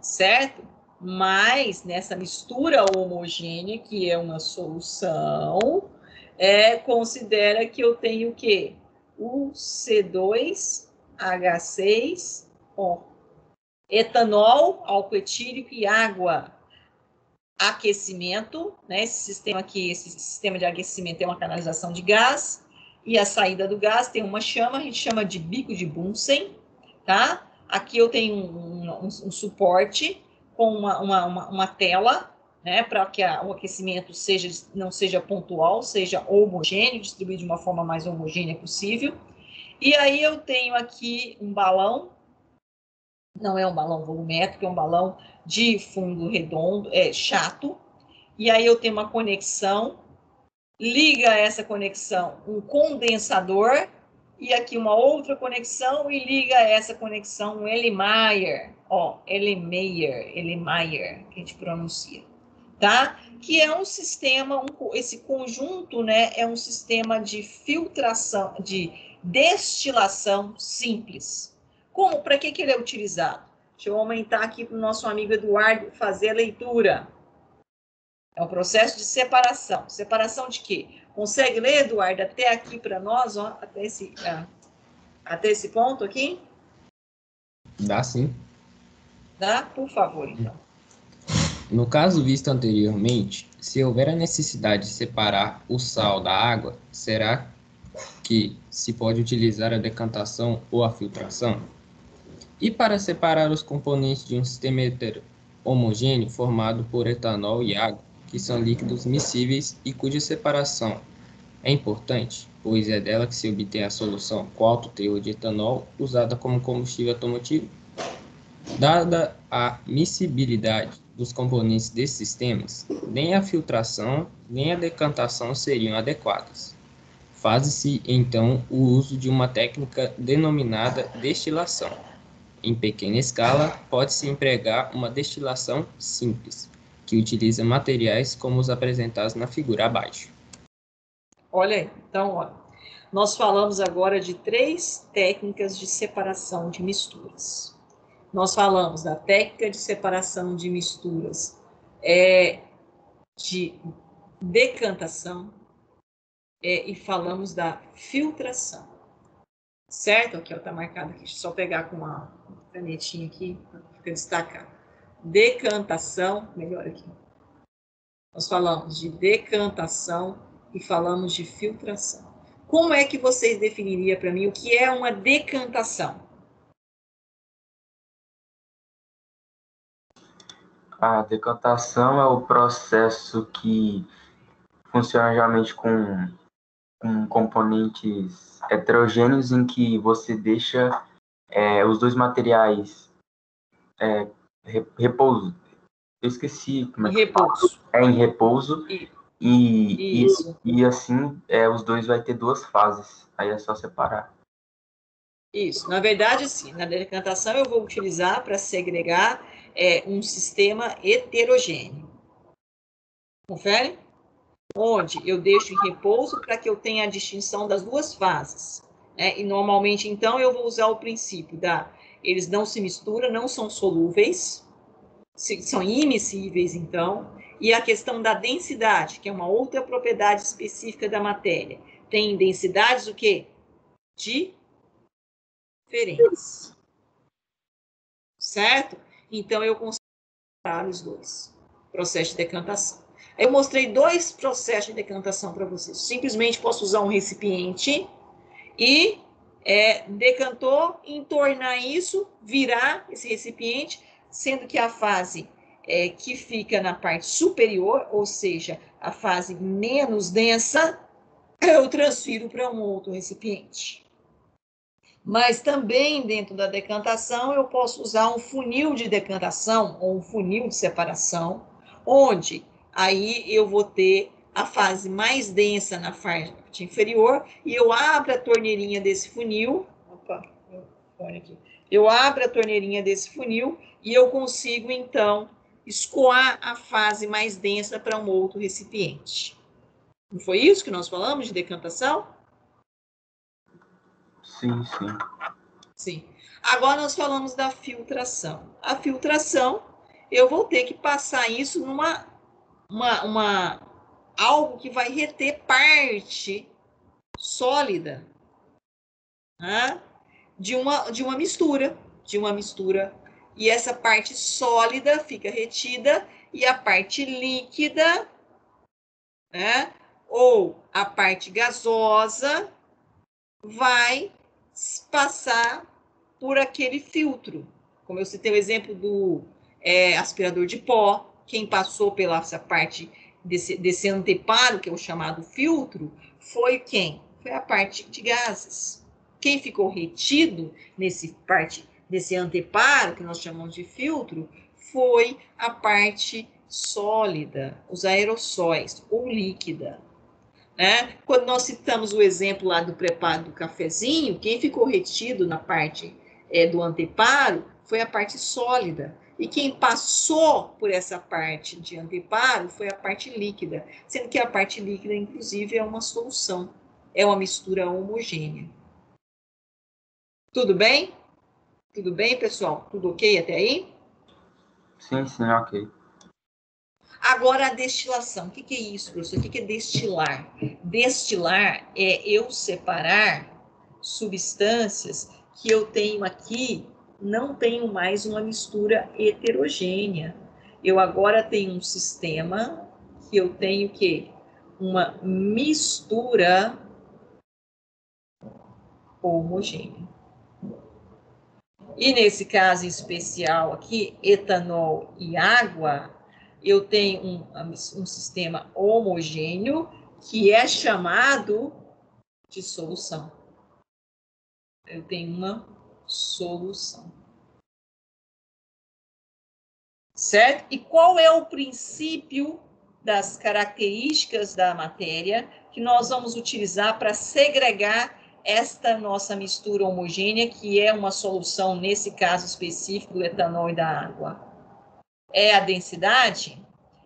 certo? Mas nessa mistura homogênea, que é uma solução, considera que eu tenho o quê? O C2H6O. Etanol, álcool etílico e água. Aquecimento, né? Esse sistema aqui, esse sistema de aquecimento é uma canalização de gás, e a saída do gás tem uma chama, a gente chama de bico de Bunsen, tá? Aqui eu tenho um suporte com uma tela, né? Para que o aquecimento não seja pontual, seja homogêneo, distribuído de uma forma mais homogênea possível. E aí eu tenho aqui um balão, não é um balão volumétrico, é um balão de fundo redondo, chato, e aí eu tenho uma conexão, liga essa conexão um condensador, e aqui uma outra conexão, e liga essa conexão um Erlenmeyer, Erlenmeyer, que a gente pronuncia, tá? Que é um sistema, esse conjunto, né, é um sistema de filtração, de destilação simples. Como? Para que ele é utilizado? Deixa eu aumentar aqui para o nosso amigo Eduardo fazer a leitura. É um processo de separação. Separação de quê? Consegue ler, Eduardo, até aqui para nós, ó, até Até esse ponto aqui? Dá sim. Dá? Por favor, então. No caso visto anteriormente, se houver a necessidade de separar o sal da água, será que se pode utilizar a decantação ou a filtração? E para separar os componentes de um sistema homogêneo formado por etanol e água, que são líquidos miscíveis e cuja separação é importante, pois é dela que se obtém a solução com alto teor de etanol usada como combustível automotivo? Dada a miscibilidade dos componentes desses sistemas, nem a filtração nem a decantação seriam adequadas. Faz-se, então, o uso de uma técnica denominada destilação. Em pequena escala, pode-se empregar uma destilação simples, que utiliza materiais como os apresentados na figura abaixo. Olha aí, então, olha, nós falamos agora de 3 técnicas de separação de misturas. Nós falamos da técnica de separação de misturas de decantação e falamos da filtração. Certo? Aqui, está marcado aqui. Deixa eu só pegar com uma canetinha aqui para destacar. Decantação, melhor aqui. Nós falamos de decantação e falamos de filtração. Como é que vocês definiriam para mim o que é uma decantação? A decantação é o processo que funciona geralmente com componentes heterogêneos em que você deixa os dois materiais repouso. Eu esqueci como é que Repouso. em repouso. Isso. E assim, os dois vai ter 2 fases. Aí é só separar. Isso. Na verdade, sim. Na decantação eu vou utilizar para segregar um sistema heterogêneo. Confere? Onde eu deixo em repouso para que eu tenha a distinção das 2 fases. E normalmente, então, eu vou usar o princípio eles não se misturam, não são solúveis, são imiscíveis, então, e a questão da densidade, que é uma outra propriedade específica da matéria. Tem densidades o quê? Diferentes. Certo? Então, eu consigo separar os 2. Processo de decantação. Eu mostrei 2 processos de decantação para vocês. Simplesmente posso usar um recipiente e decantou, entornar isso, virar esse recipiente, sendo que a fase que fica na parte superior, ou seja, a fase menos densa, eu transfiro para um outro recipiente. Mas também dentro da decantação eu posso usar um funil de decantação ou um funil de separação, onde aí eu vou ter a fase mais densa na parte inferior e eu abro a torneirinha desse funil. Eu abro a torneirinha desse funil e eu consigo, então, escoar a fase mais densa para um outro recipiente. Não foi isso que nós falamos de decantação? Sim, sim. Sim. Agora nós falamos da filtração. A filtração, eu vou ter que passar isso numa algo que vai reter parte sólida, né? de uma mistura. E essa parte sólida fica retida e a parte líquida, né? Ou a parte gasosa vai passar por aquele filtro. Como eu citei o exemplo do aspirador de pó, quem passou pela essa parte desse anteparo, que é o chamado filtro, foi quem? Foi a parte de gases. Quem ficou retido desse anteparo, que nós chamamos de filtro, foi a parte sólida, os aerossóis, ou líquida. Quando nós citamos o exemplo lá do preparo do cafezinho, quem ficou retido na parte do anteparo foi a parte sólida. E quem passou por essa parte de anteparo foi a parte líquida, sendo que a parte líquida, inclusive, é uma solução, é uma mistura homogênea. Tudo bem? Tudo bem, pessoal? Tudo ok até aí? Sim, ok. Agora, a destilação. O que é isso, professor? O que é destilar? Destilar é eu separar substâncias que eu tenho aqui, não tenho mais uma mistura heterogênea. Eu agora tenho um sistema que eu tenho que uma mistura homogênea. E nesse caso em especial aqui, etanol e água, eu tenho um sistema homogêneo que é chamado de solução. Eu tenho uma solução. Certo? E qual é o princípio das características da matéria que nós vamos utilizar para segregar esta nossa mistura homogênea, que é uma solução, nesse caso específico, do etanol e da água? É a densidade?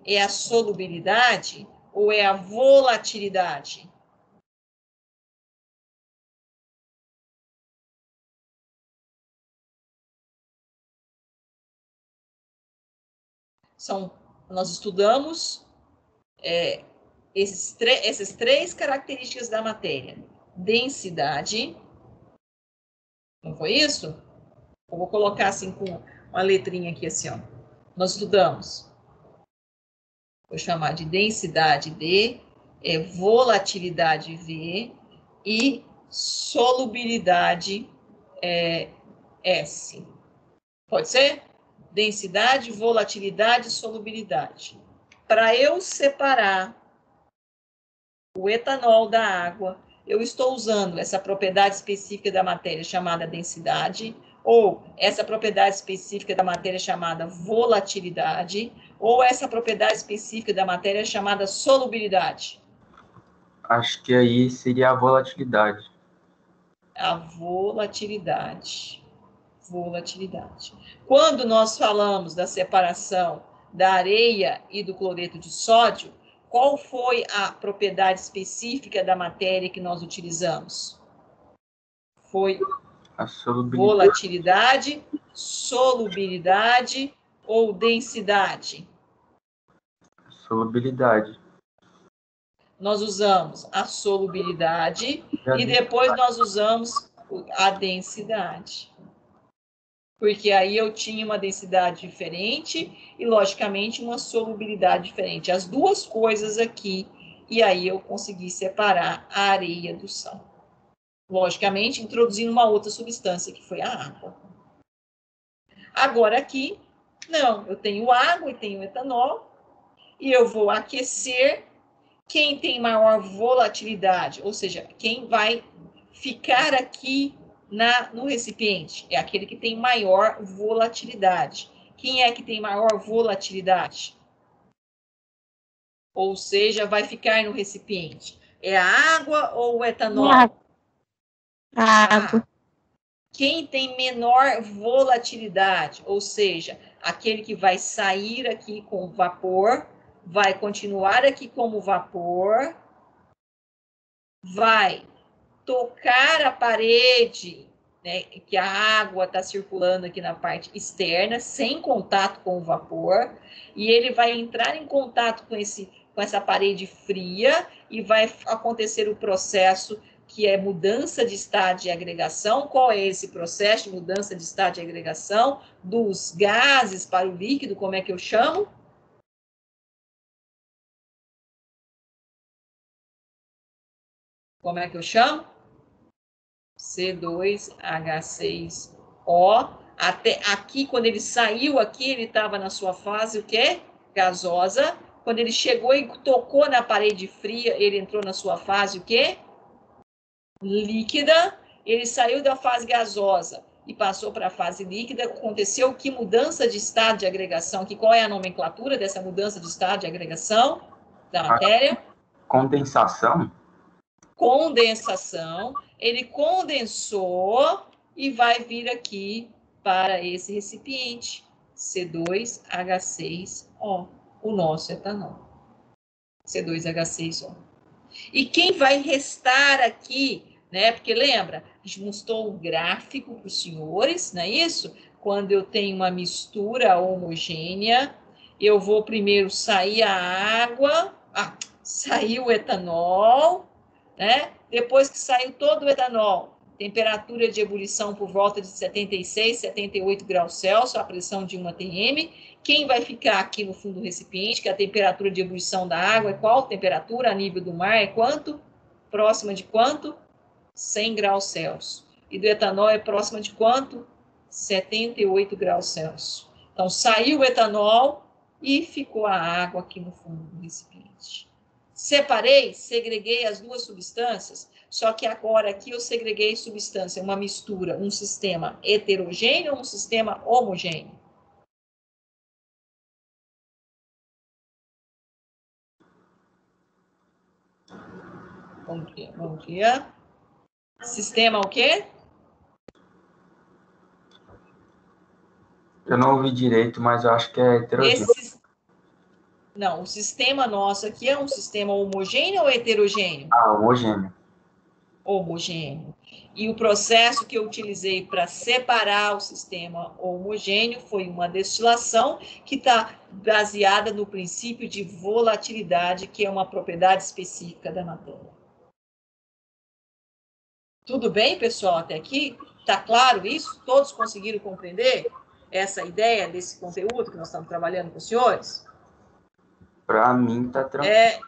É a solubilidade? Ou é a volatilidade? Nós estudamos essas três características da matéria. Densidade, não foi isso? Eu vou colocar assim com uma letrinha aqui assim, ó. Nós estudamos, vou chamar de densidade D, volatilidade V e solubilidade S. Pode ser? Densidade, volatilidade e solubilidade. Para eu separar o etanol da água, eu estou usando essa propriedade específica da matéria chamada densidade, ou essa propriedade específica da matéria chamada volatilidade, ou essa propriedade específica da matéria chamada solubilidade. Acho que aí seria a volatilidade. A volatilidade. Volatilidade. Quando nós falamos da separação da areia e do cloreto de sódio, qual foi a propriedade específica da matéria que nós utilizamos? Foi A solubilidade. Volatilidade, solubilidade ou densidade? Solubilidade. Nós usamos a solubilidade e depois nós usamos a densidade. Porque aí eu tinha uma densidade diferente e, logicamente, uma solubilidade diferente. As duas coisas aqui, e aí eu consegui separar a areia do sal. Logicamente, introduzindo uma outra substância, que foi a água. Agora aqui, não, eu tenho água e tenho etanol, e eu vou aquecer. Quem tem maior volatilidade, ou seja, quem vai ficar aqui no recipiente, é aquele que tem maior volatilidade. Quem é que tem maior volatilidade? Ou seja, vai ficar no recipiente. É a água ou o etanol? A água. Quem tem menor volatilidade, ou seja, aquele que vai sair aqui com vapor, vai continuar aqui como vapor, vai tocar a parede, né, que a água está circulando aqui na parte externa, sem contato com o vapor, e ele vai entrar em contato com essa parede fria e vai acontecer o processo que é mudança de estado de agregação. Qual é esse processo de mudança de estado de agregação? Dos gases para o líquido, como é que eu chamo? Como é que eu chamo? C2H6O. Até aqui, quando ele saiu aqui, ele estava na sua fase, o quê? Gasosa. Quando ele chegou e tocou na parede fria, ele entrou na sua fase, o quê? Líquida. Ele saiu da fase gasosa e passou para a fase líquida. Aconteceu que mudança de estado de agregação? Que qual é a nomenclatura dessa mudança de estado de agregação da matéria? Condensação? Condensação. Ele condensou e vai vir aqui para esse recipiente, C2H6O, o nosso etanol. C2H6O. E quem vai restar aqui, né? Porque lembra, a gente mostrou um gráfico para os senhores, não é isso? Quando eu tenho uma mistura homogênea, eu vou primeiro sair a água, sair o etanol, né? Depois que saiu todo o etanol, temperatura de ebulição por volta de 76, 78 graus Celsius, a pressão de 1 atm. Quem vai ficar aqui no fundo do recipiente, que é a temperatura de ebulição da água, é qual temperatura? A nível do mar é quanto? Próxima de quanto? 100 graus Celsius. E do etanol é próxima de quanto? 78 graus Celsius. Então, saiu o etanol e ficou a água aqui no fundo do recipiente. Separei, segreguei as duas substâncias, só que agora aqui eu segreguei substância, uma mistura, um sistema heterogêneo ou um sistema homogêneo? Bom dia, bom dia. Sistema o quê? Eu não ouvi direito, mas eu acho que é heterogêneo. Não, o sistema nosso aqui é um sistema homogêneo ou heterogêneo? Ah, homogêneo. Homogêneo. E o processo que eu utilizei para separar o sistema homogêneo foi uma destilação que está baseada no princípio de volatilidade, que é uma propriedade específica da matéria. Tudo bem, pessoal, até aqui? Está claro isso? Todos conseguiram compreender essa ideia desse conteúdo que nós estamos trabalhando com os senhores? Para mim, tá tranquilo.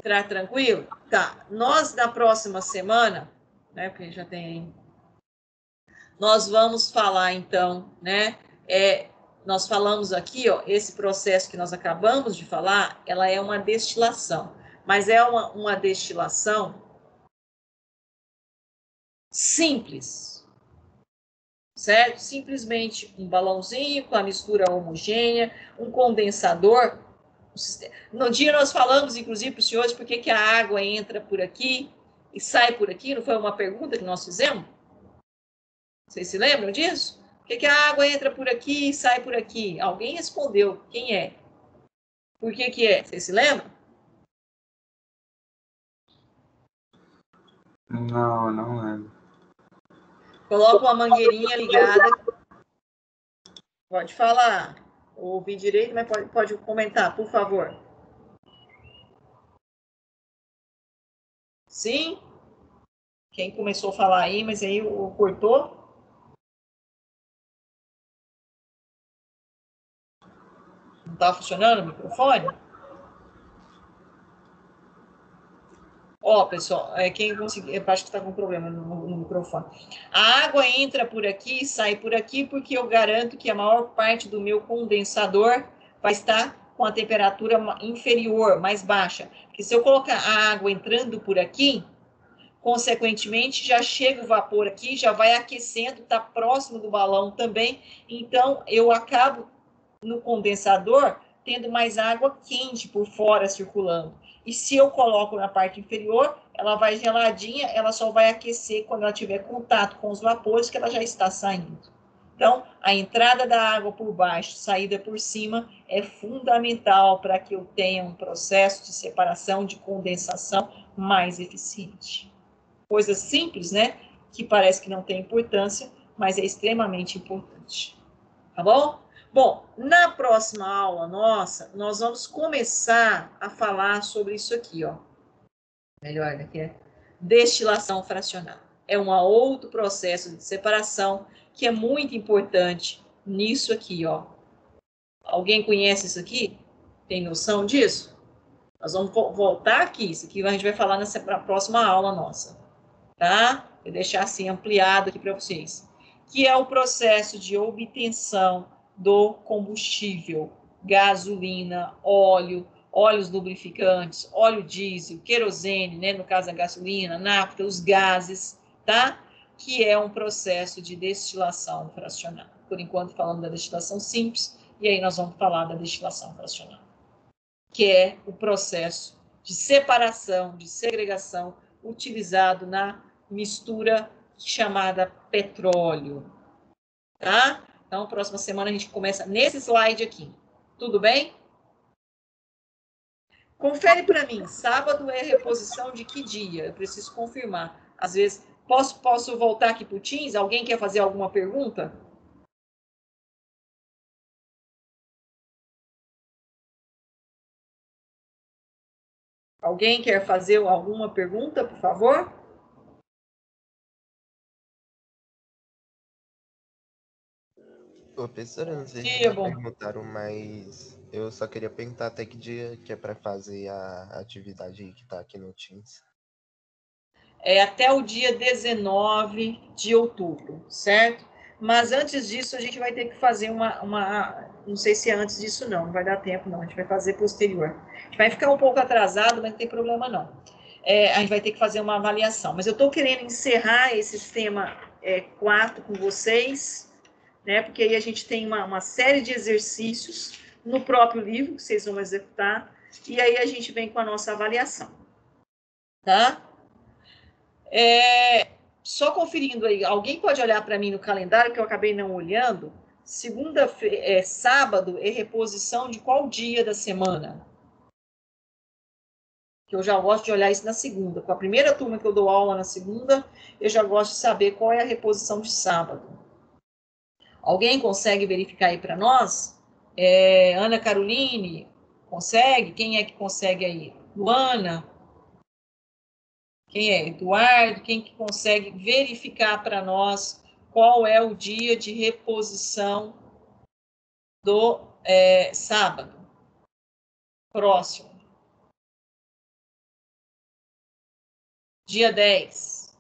Tá tranquilo? Tá. Nós, na próxima semana, né, porque já tem... Nós vamos falar, então, né, nós falamos aqui, ó, esse processo que nós acabamos de falar, ela é uma destilação, mas é uma destilação simples, certo? Simplesmente um balãozinho com a mistura homogênea, um condensador. No dia nós falamos, inclusive, para os senhores, por que a água entra por aqui e sai por aqui, não foi uma pergunta que nós fizemos? Vocês se lembram disso? Por que a água entra por aqui e sai por aqui? Alguém respondeu. Quem é? Por que é? Vocês se lembram? Não, não lembro. Coloca uma mangueirinha ligada. Pode falar. Ouvi direito, mas pode comentar, por favor. Sim? Quem começou a falar aí, mas aí cortou? Não está funcionando o microfone? Ó, pessoal, quem conseguir, acho que está com problema no microfone. A água entra por aqui e sai por aqui porque eu garanto que a maior parte do meu condensador vai estar com a temperatura inferior, mais baixa. Porque se eu colocar a água entrando por aqui, consequentemente, já chega o vapor aqui, já vai aquecendo, está próximo do balão também. Então, eu acabo no condensador tendo mais água quente por fora circulando. E se eu coloco na parte inferior, ela vai geladinha, ela só vai aquecer quando ela tiver contato com os vapores que ela já está saindo. Então, a entrada da água por baixo, saída por cima, é fundamental para que eu tenha um processo de separação, de condensação mais eficiente. Coisa simples, né? Que parece que não tem importância, mas é extremamente importante. Tá bom? Bom, na próxima aula nossa, nós vamos começar a falar sobre isso aqui, ó. Melhor, né? Que é destilação fracionada. É um outro processo de separação que é muito importante nisso aqui, ó. Alguém conhece isso aqui? Tem noção disso? Nós vamos voltar aqui. Isso aqui a gente vai falar na próxima aula nossa. Tá? Vou deixar assim ampliado aqui para vocês. Que é o processo de obtenção do combustível, gasolina, óleo, óleos lubrificantes, óleo diesel, querosene, né, no caso a gasolina, nafta, os gases, tá? Que é um processo de destilação fracionada. Por enquanto falando da destilação simples, e aí nós vamos falar da destilação fracionada, que é o processo de separação, de segregação utilizado na mistura chamada petróleo, tá? Então, próxima semana a gente começa nesse slide aqui. Tudo bem? Confere para mim, sábado é reposição de que dia? Eu preciso confirmar. Às vezes, posso voltar aqui para o Teams? Alguém quer fazer alguma pergunta? Alguém quer fazer alguma pergunta, por favor? Ô, professora, eu não sei se Dia já bom. perguntaram, mas eu só queria perguntar até que dia que é para fazer a atividade que tá aqui no Teams. É até o dia 19 de outubro, certo? Mas antes disso, a gente vai ter que fazer não sei se é antes disso não vai dar tempo não, a gente vai fazer posterior. A gente vai ficar um pouco atrasado, mas não tem problema não. A gente vai ter que fazer uma avaliação. Mas eu estou querendo encerrar esse tema 4 com vocês, né? Porque aí a gente tem uma série de exercícios no próprio livro que vocês vão executar, e aí a gente vem com a nossa avaliação, tá? Só conferindo aí, alguém pode olhar para mim no calendário, que eu acabei não olhando? Sábado é reposição de qual dia da semana? Que eu já gosto de olhar isso na segunda. Com a primeira turma que eu dou aula na segunda, eu já gosto de saber qual é a reposição de sábado. Alguém consegue verificar aí para nós? Ana Caroline, consegue? Quem é que consegue aí? Luana? Quem é? Eduardo? Quem que consegue verificar para nós qual é o dia de reposição do sábado próximo? Dia 10.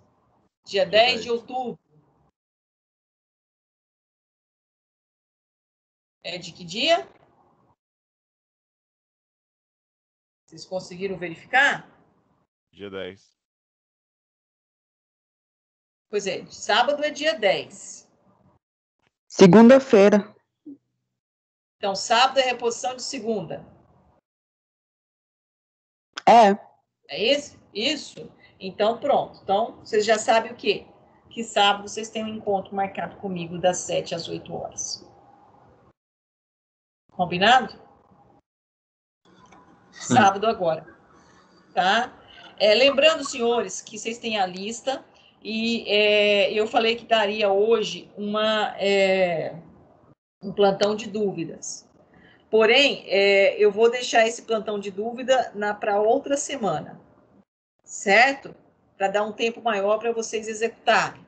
Dia 10 de outubro. É de que dia? Vocês conseguiram verificar? Dia 10. Pois é, sábado é dia 10. Segunda-feira. Então, sábado é reposição de segunda. É isso? Isso. Então, pronto. Então, vocês já sabem o quê? Que sábado vocês têm um encontro marcado comigo das 7 às 8 horas. Combinado? Sim. Sábado agora. Tá? Lembrando, senhores, que vocês têm a lista e eu falei que daria hoje um plantão de dúvidas. Porém, eu vou deixar esse plantão de dúvida para outra semana, certo? Para dar um tempo maior para vocês executarem.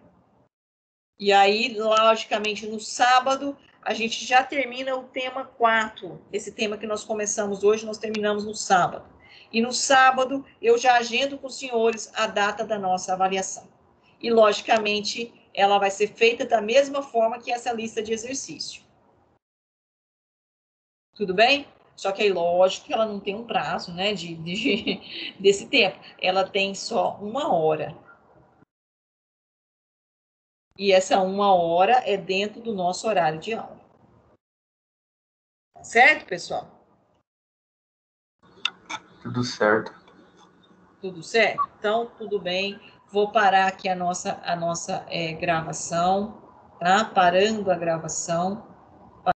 E aí, logicamente, no sábado, a gente já termina o tema 4. Esse tema que nós começamos hoje, nós terminamos no sábado. E no sábado, eu já agendo com os senhores a data da nossa avaliação. E, logicamente, ela vai ser feita da mesma forma que essa lista de exercício. Tudo bem? Só que aí, lógico que ela não tem um prazo, né, desse tempo. Ela tem só 1 hora. E essa 1 hora é dentro do nosso horário de aula. Certo, pessoal? Tudo certo. Tudo certo? Então, tudo bem. Vou parar aqui a nossa gravação, tá? Parando a gravação.